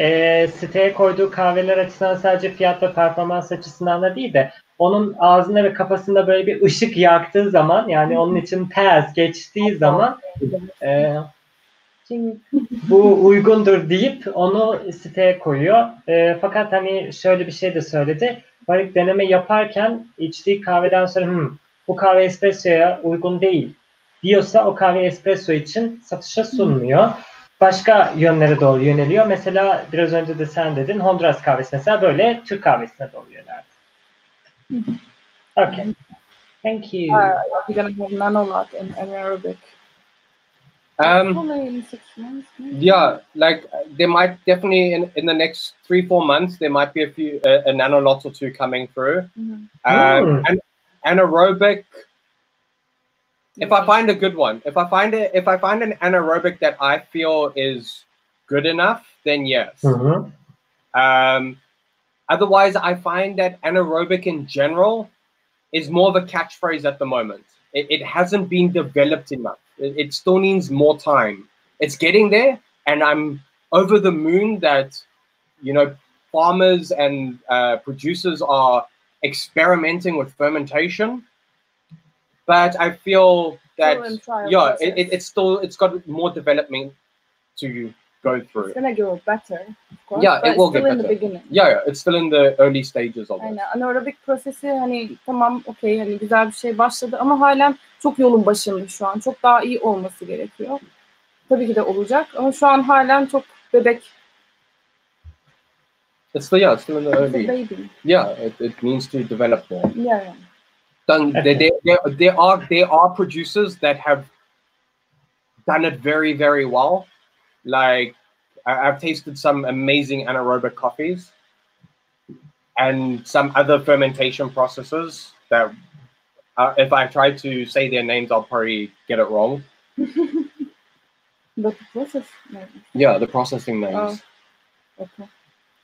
siteye koyduğu kahveler açısından sadece fiyat ve performans açısından da değil de onun ağzında ve kafasında böyle bir ışık yaktığı zaman, yani onun için ters geçtiği zaman bu uygundur deyip onu siteye koyuyor. Fakat hani şöyle bir şey de söyledi. Warrick deneme yaparken içtiği kahveden sonra bu kahve espressoya uygun değil diyorsa o kahve espresso için satışa sunmuyor. Başka yönlere doğru yöneliyor. Mesela biraz önce de sen dedin, Honduras kahvesi mesela böyle Türk kahvesine doğru yöneldi. Okay. Thank you. We're gonna have nanolot and anaerobic. Yeah, like there might definitely in the next 3-4 months there might be a few a nanolot or two coming through. And anaerobic. If I find a good one, if I find an anaerobic that I feel is good enough, then yes. Otherwise, I find that anaerobic in general is more of a catchphrase at the moment. It hasn't been developed enough. It still needs more time. It's getting there, and I'm over the moon that, you know, farmers and producers are experimenting with fermentation. But I feel that it's got more development to go through. It's gonna go better, of course. Yeah, but it will still get in the better. beginning. Yeah, it's still in the early stages of it. Aynen. Anaerobik prosesi hani tamam okey hani güzel bir şey başladı ama halen çok yolun başında şu an. Çok daha iyi olması gerekiyor. Tabii ki de olacak ama şu an halen çok bebek. It's still in the early. It's a baby. Yeah, it needs to develop more. Yeah. There are producers that have done it very, very well. Like I've tasted some amazing anaerobic coffees and some other fermentation processes that if I try to say their names, I'll probably get it wrong. But the process names. Yeah, the processing names. Oh, okay.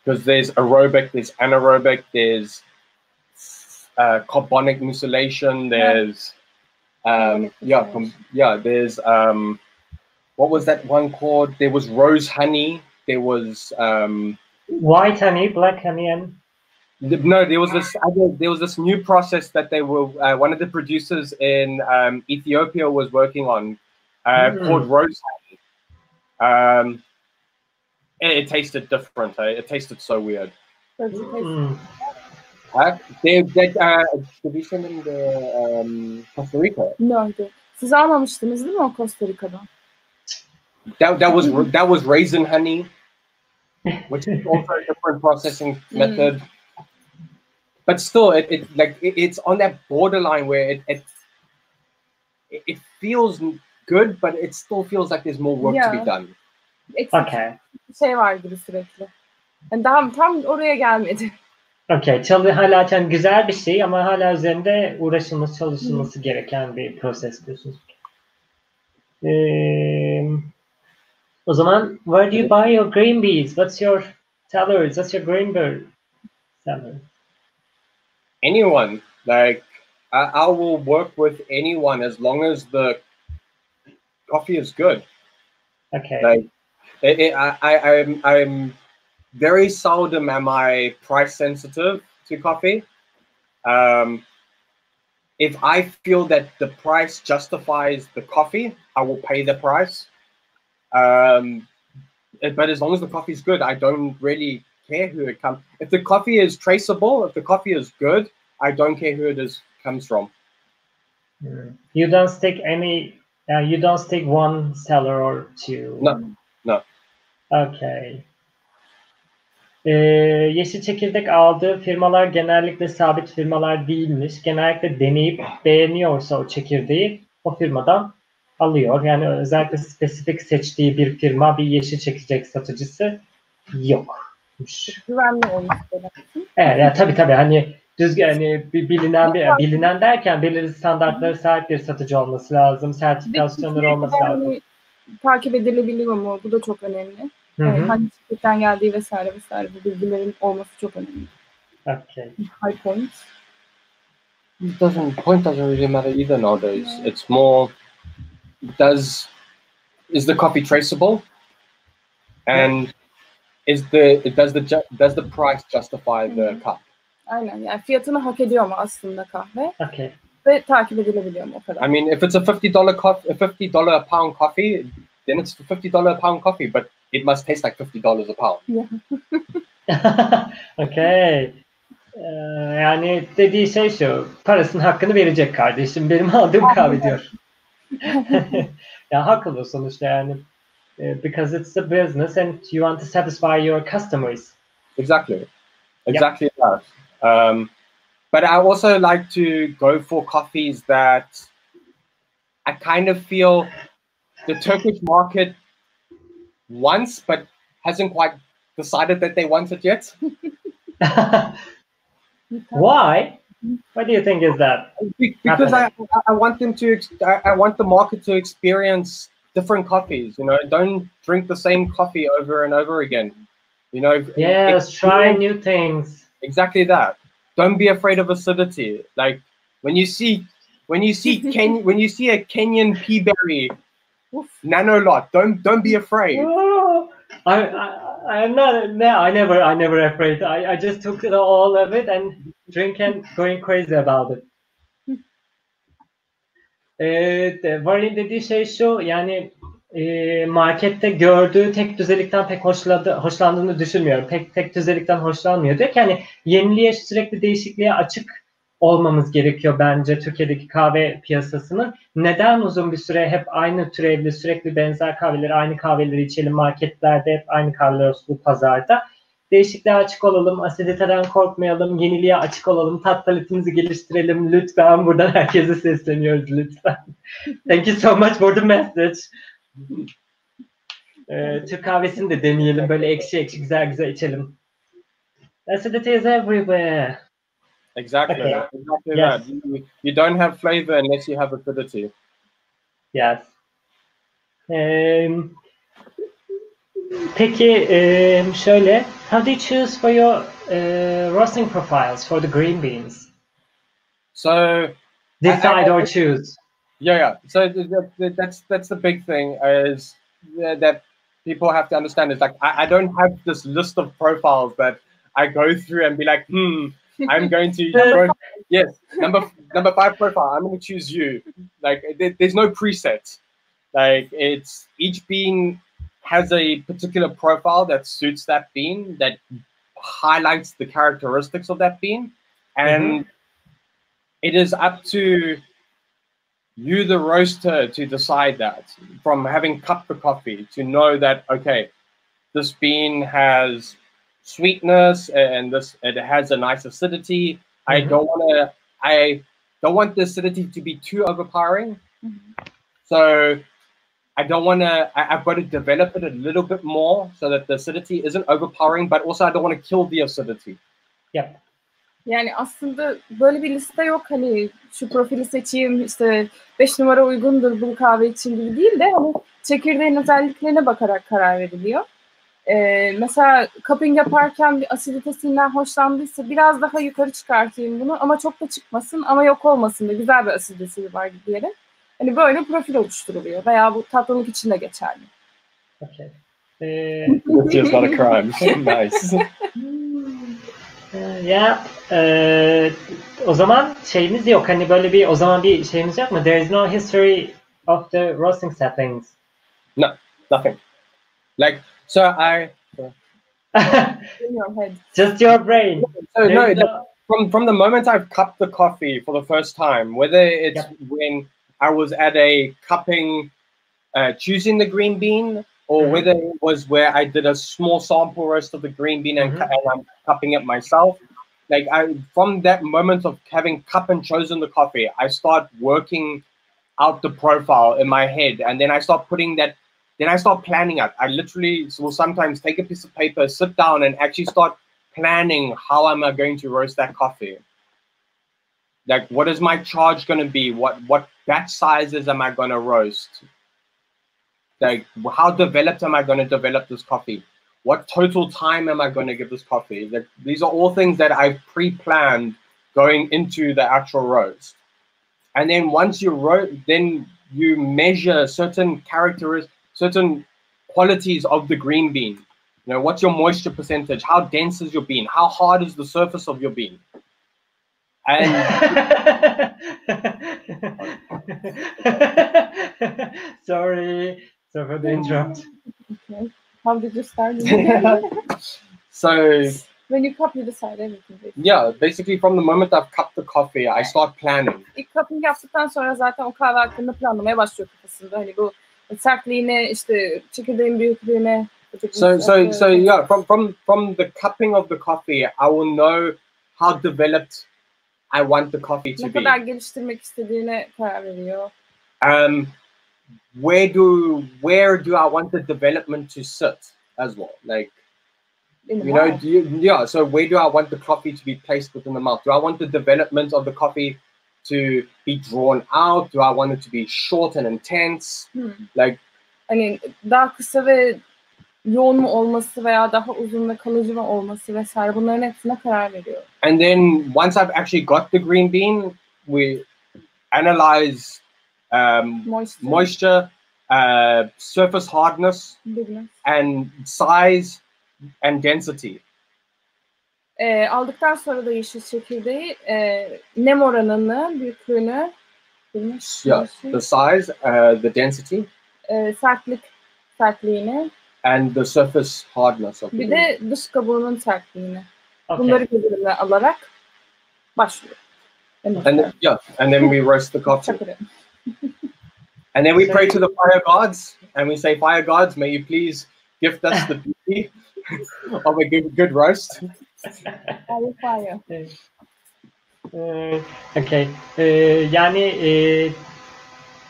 Because there's aerobic, there's anaerobic, there's carbonic mucilation, there's there's what was that one called? There was rose honey, there was white honey, black honey, and no, there was this new process that they were one of the producers in Ethiopia was working on called rose honey. It tasted different. It tasted so weird. Did you send in the Costa Rica? No. Siz almamıştınız değil mi o Costa Rica'dan? That was raisin honey, which is also a different processing method. But still, it's on that borderline where it feels good, but it still feels like there's more work to be done. Okay. Şey var gibi sürekli. Yani tam oraya gelmedi. Okay. Hala güzel bir şey ama hala üzerinde uğraşılması, çalışılması gereken bir proses diyorsunuz. O zaman, where do you buy your green beans? What's your sellers? What's your green bean seller? Anyone. Like, I will work with anyone as long as the coffee is good. Okay. Like, I'm very seldom am I price sensitive to coffee. If I feel that the price justifies the coffee, I will pay the price. But as long as the coffee is good, I don't really care who it comes. If the coffee is traceable, if the coffee is good, I don't care who it comes from. You don't stick you don't stick one seller or two. No. Okay. Yeşil çekirdek aldığı firmalar genellikle sabit firmalar değilmiş. Genellikle deneyip beğeniyorsa o çekirdeği o firmadan alıyor. Yani özellikle spesifik seçtiği bir firma, bir yeşil çekirdek satıcısı yokmuş. Güvenli olması gerekiyor. Evet, yani tabii hani düzgün hani bilinen derken belirli standartlara sahip bir satıcı olması lazım, sertifikasyonları olması lazım. Takip edilebiliyor mu? Bu da çok önemli. Hangi şirketten geldiği vesaire bu bilgilerin olması çok önemli. Okay. High point. Point doesn't really matter either nowadays. Yeah. It's more is the coffee traceable, and does the price justify the cup? Aynen, yani fiyatını hak ediyor mu aslında kahve? Okay. Ve takip edilebiliyor mu o kadar? I mean, if it's a $50 a pound coffee, then it's $50 a pound coffee, but it must taste like $50 a pound. Yeah. Okay. Yani dediği şey şu, parasının hakkını verecek kardeşim, benim aldığım kahve diyor. Ya haklı sonuçta yani. Because it's a business and you want to satisfy your customers. Exactly that. But I also like to go for coffees that I kind of feel the Turkish market wants, but hasn't quite decided that they want it yet. Why? What do you think is that? Because I want them to. I want the market to experience different coffees. You know, don't drink the same coffee over and over again. You know. Yes, try new things. Exactly that. Don't be afraid of acidity. Like when you see a Kenyan pea berry nano lot, don't be afraid. Oh, I'm not. No, I never afraid. I just took all of it and drink and going crazy about it. Warrick'in dediği şey şu, yani markette gördüğü tek düzelikten pek hoşlandığını düşünmüyorum. Tek düzelikten hoşlanmıyor. Diyor ki hani yeniliğe, sürekli değişikliğe açık olmamız gerekiyor bence Türkiye'deki kahve piyasasının. Neden uzun bir süre hep aynı türevli, sürekli benzer kahveleri, aynı kahveleri içelim marketlerde, hep aynı kahveler olsun pazarda. Değişikliğe açık olalım, asiditeden korkmayalım, yeniliğe açık olalım, tat paletimizi geliştirelim. Lütfen buradan herkese sesleniyoruz lütfen. Thank you so much for the message. Türk kahvesini de deneyelim. Böyle ekşi ekşi güzel içelim. Acidity is everywhere. Exactly. Okay. Exactly Yes. that. You don't have flavor unless you have acidity. Yes. Peki şöyle, how do you choose for your roasting profiles for the green beans? So Decide or choose. Yeah. So that's the big thing is that people have to understand is like I don't have this list of profiles that I go through and be like, I'm going to yes, number 5 profile. I'm going to choose you. Like there's no preset. Like it's each bean has a particular profile that suits that bean, that highlights the characteristics of that bean, and it is up to you, the roaster, to decide that. From having cupped the coffee, to know that okay, this bean has sweetness and it has a nice acidity. I don't want the acidity to be too overpowering. So I don't want to. I've got to develop it a little bit more so that the acidity isn't overpowering, but also I don't want to kill the acidity. Yep. Yani aslında böyle bir liste yok, hani şu profili seçeyim, işte 5 numara uygundur bu kahve için gibi değil de hani çekirdeğin özelliklerine bakarak karar veriliyor. Mesela cupping yaparken bir asiditesinden hoşlandıysa biraz daha yukarı çıkartayım bunu ama çok da çıkmasın ama yok olmasın da güzel bir asiditesi var diyerek. Hani böyle profil oluşturuluyor veya bu tatlılık için de geçerli. Okay. It's just not a crime. Nice. Ya o zaman şeyimiz yok. Hani böyle bir o zaman bir şeyimiz yok mu? There is no history of the roasting settings. No, nothing. Like so Just your brain. So from the moment I've cupped the coffee for the first time, whether it's when I was at a cupping, choosing the green bean, or whether it was where I did a small sample roast of the green bean and I'm cupping it myself. Like from that moment of having cupped and chosen the coffee, I start working out the profile in my head, and then I start putting that. Then I start planning it. I literally will sometimes take a piece of paper, sit down, and actually start planning how am I going to roast that coffee. Like, what is my charge going to be? What batch sizes am I going to roast? Like, how developed am I going to develop this coffee? What total time am I going to give this coffee? Like, these are all things that I've pre-planned going into the actual roast. And then once you roast, then you measure certain characteristics, certain qualities of the green bean. You know, what's your moisture percentage? How dense is your bean? How hard is the surface of your bean? And sorry for the interrupt. Okay. How did you start? So when you cup, you decide everything. Basically. Yeah, basically from the moment I've cupped the coffee, I start planning. İlk cupping yaptıktan sonra zaten o kahve hakkında planlamaya başlıyor kafasında. Hani bu sertliğine, işte çekirdeğin büyüklüğüne. So yeah, from the cupping of the coffee, I will know how developed I want the coffee to be. Ne kadar geliştirmek istediğine karar veriyor. Where do I want the development to sit as well? Like, so where do I want the coffee to be placed within the mouth? Do I want the development of the coffee to be drawn out? Do I want it to be short and intense? Like, hani daha kısa ve yoğun mu olması veya daha uzun ve kalıcı mı olması vesaire, bunların hepsine karar veriyor. And then once I've actually got the green bean, we analyze moisture, surface hardness, bigness, and size and density. Aldıktan sonra da yeşil çekirdeği nem oranını, büyüklüğünü, the size, the density, sertliğini. And the surface hardness of the Bir bean. de dış kabuğunun sertliğini. Okay. Bunları göz önüne alarak başlıyor. And then, and then we roast the coffee. And then we pray to the fire gods, and we say, fire gods, may you please gift us the beauty of a good roast. Fire. Okay. Yani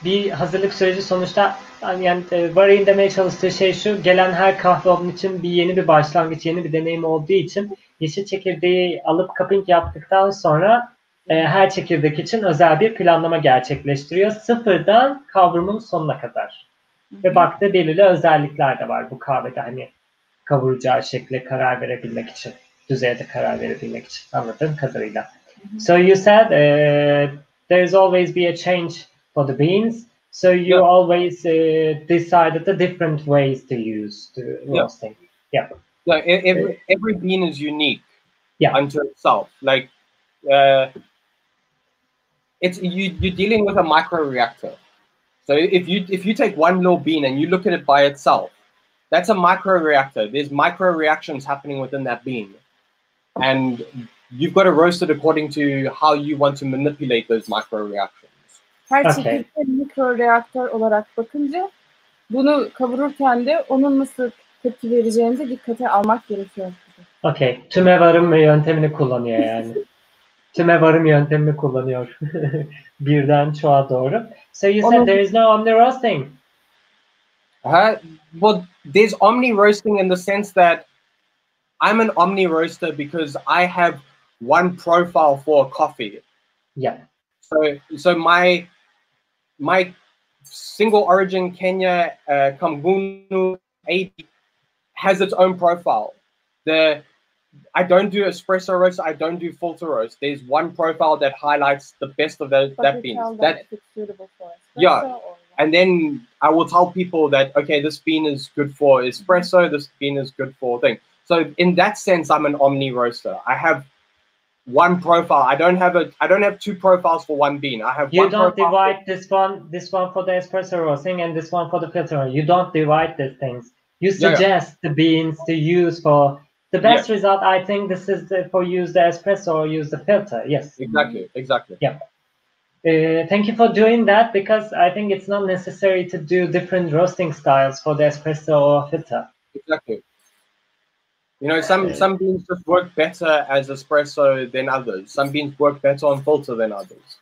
bir hazırlık süreci sonuçta yani Warrick'in demeye çalıştığı şey şu, gelen her kahve onun için yeni bir başlangıç, yeni bir deneyim olduğu için yeşil çekirdeği alıp cupping yaptıktan sonra her çekirdek için özel bir planlama gerçekleştiriyor. Sıfırdan kavrumun sonuna kadar. Ve baktığı belirli özellikler de var bu kahvede, hani kavuracağı şekle karar verebilmek için, düzeyde karar verebilmek için anladığım kadarıyla. So you said there's always be a change for the beans. So you always decided the different ways to use the roasting. So every bean is unique unto itself. Like you're dealing with a microreactor. So if you take one little bean and you look at it by itself, that's a microreactor. There's micro reactions happening within that bean, and you've got to roast it according to how you want to manipulate those micro reactions. Her çekirdeğe mikro reaktör olarak bakınca bunu kavururken de onun nasıl tepki vereceğinize dikkate almak gerekiyor. Okay. Tüme varım yöntemini kullanıyor yani. Tüme varım yöntemini kullanıyor. Birden çoğa doğru. So you said there is no omni roasting. Well, there's omni roasting in the sense that I'm an omni roaster because I have one profile for coffee. Yeah. So my single origin Kenya Kungpow has its own profile. I don't do espresso roast. I don't do filter roast. There's one profile that highlights the best of that beans. That it's suitable for espresso and then I will tell people that okay, this bean is good for espresso. This bean is good for thing. So in that sense, I'm an omni roaster. I have one profile. I don't have two profiles for one bean. I have you one don't profile divide this one for the espresso roasting and this one for the filter. You don't divide these things. You suggest the beans to use for the best result. I think this is for use the espresso or use the filter. Yes. Exactly. Yeah. Thank you for doing that, because I think it's not necessary to do different roasting styles for the espresso or filter. Exactly. You know, some beans just work better as espresso than others. Some beans work better on filter than others.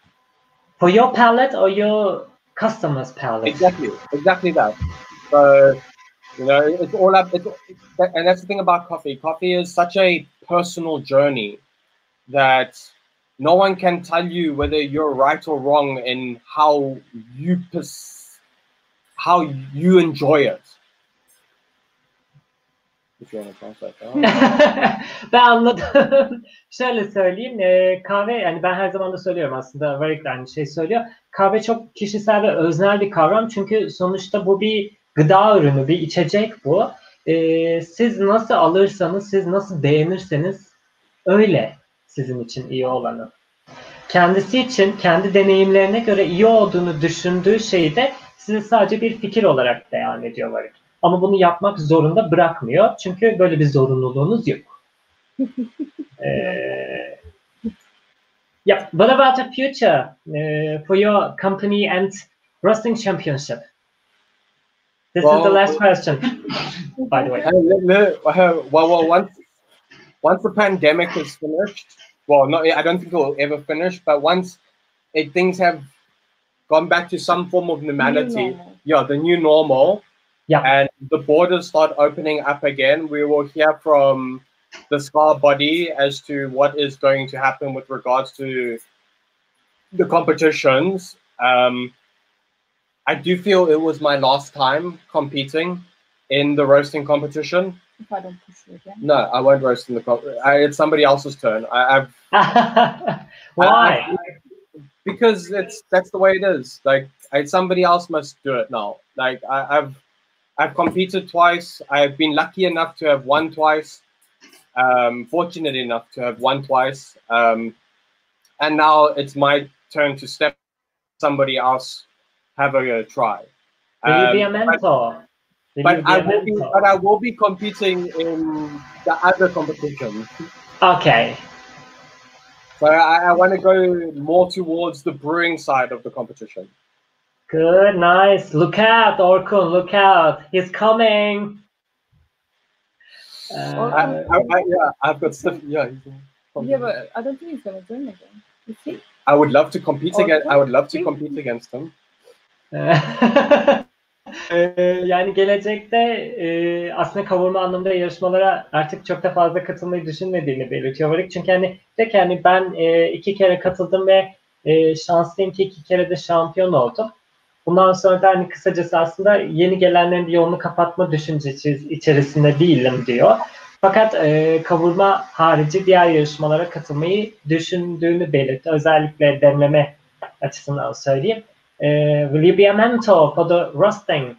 For your palate or your customer's palate? Exactly that. So, you know, it's all up. And that's the thing about coffee. Coffee is such a personal journey that no one can tell you whether you're right or wrong in how you enjoy it. Ben anladım. Şöyle söyleyeyim, kahve, yani ben her zaman da söylüyorum aslında, Warrick de aynı şey söylüyor. Kahve çok kişisel ve öznel bir kavram, çünkü sonuçta bu bir gıda ürünü, bir içecek bu. Siz nasıl alırsanız, siz nasıl beğenirseniz öyle sizin için iyi olanı. Kendisi için, kendi deneyimlerine göre iyi olduğunu düşündüğü şeyi de size sadece bir fikir olarak beyan ediyor Warrick. Ama bunu yapmak zorunda bırakmıyor. Çünkü böyle bir zorunluluğunuz yok. Yeah. What about the future for your company and roasting championship? This is the last question, by the way. Once the pandemic is finished, I don't think it will ever finish, but once things have gone back to some form of normality, the new normal, and the borders start opening up again, we will hear from the SCAR body as to what is going to happen with regards to the competitions. I do feel it was my last time competing in the roasting competition. If I don't push you again. No, I won't roast in the competition. It's somebody else's turn. Why? Because that's the way it is. Like somebody else must do it now. Like I've competed twice. I've been lucky enough to have won twice. Fortunate enough to have won twice. And now it's my turn to step somebody else have a try. Will you be a mentor? But I will be competing in the other competition. Okay. So I want to go more towards the brewing side of the competition. Good, nice. Look out, Orkun, look out. He's coming. I've got stuff. Yeah, but I don't think he's gonna join again. Is he? I would love to compete against. I would love to compete against him. Yani gelecekte aslında kavurma anlamında yarışmalara artık çok da fazla katılmayı düşünmediğini belirtiyor Warrick. Çünkü hani ben 2 kere katıldım ve şanslıyım ki 2 kere de şampiyon oldum. Bundan sonra da hani kısacası aslında yeni gelenlerin yolunu kapatma düşüncesi içerisinde değilim diyor. Fakat kavurma harici diğer yarışmalara katılmayı düşündüğünü belirtti. Özellikle demleme açısından söyleyeyim. Will you be a mentor for the roasting?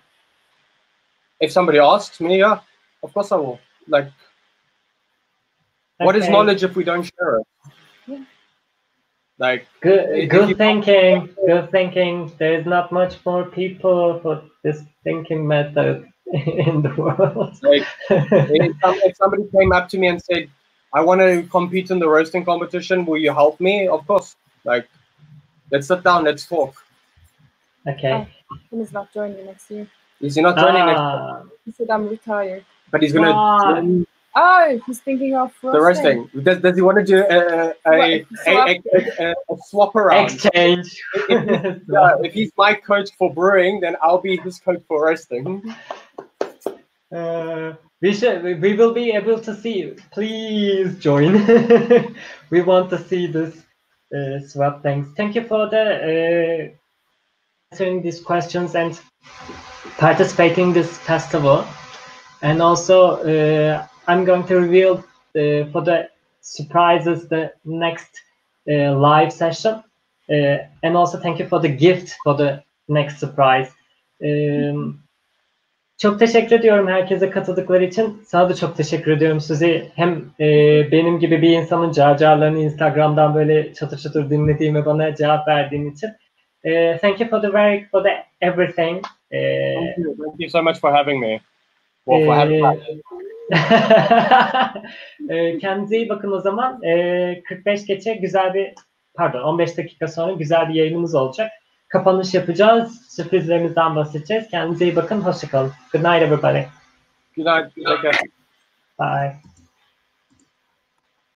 If somebody asks me, yeah, of course I will. Like, what is knowledge if we don't share it? Yeah. Like, good thinking. Good thinking. There is not much more people for this thinking method in the world. Like, if somebody came up to me and said, "I want to compete in the roasting competition. Will you help me?" Of course. Like, let's sit down. Let's talk. Okay. He's not joining next year. Is he not joining next year? He said, "I'm retired." But he's gonna. He's thinking of roasting. The roasting. Does he want to do a swap around? Exchange. If he's my coach for brewing, then I'll be his coach for roasting. We will be able to see you. Please join. We want to see this swap things. Thank you for the answering these questions and participating in this festival. And also, I'm going to reveal for the surprises the next live session. And also thank you for the gift for the next surprise. Çok teşekkür ediyorum herkese katıldıkları için. Sana da çok teşekkür ediyorum Suzi. Hem benim gibi bir insanın carcarlarını Instagram'dan böyle çatır çatır dinlediğimi bana cevap verdiğin için. Thank you for the everything. Thank you so much for having me. Well, for having me. Kendinize iyi bakın o zaman. 45 geçe 15 dakika sonra güzel bir yayınımız olacak. Kapanış yapacağız. Sürprizlerimizden bahsedeceğiz. Kendinize iyi bakın. Hoşça kalın. Good night everybody. Good night. Take care. Bye.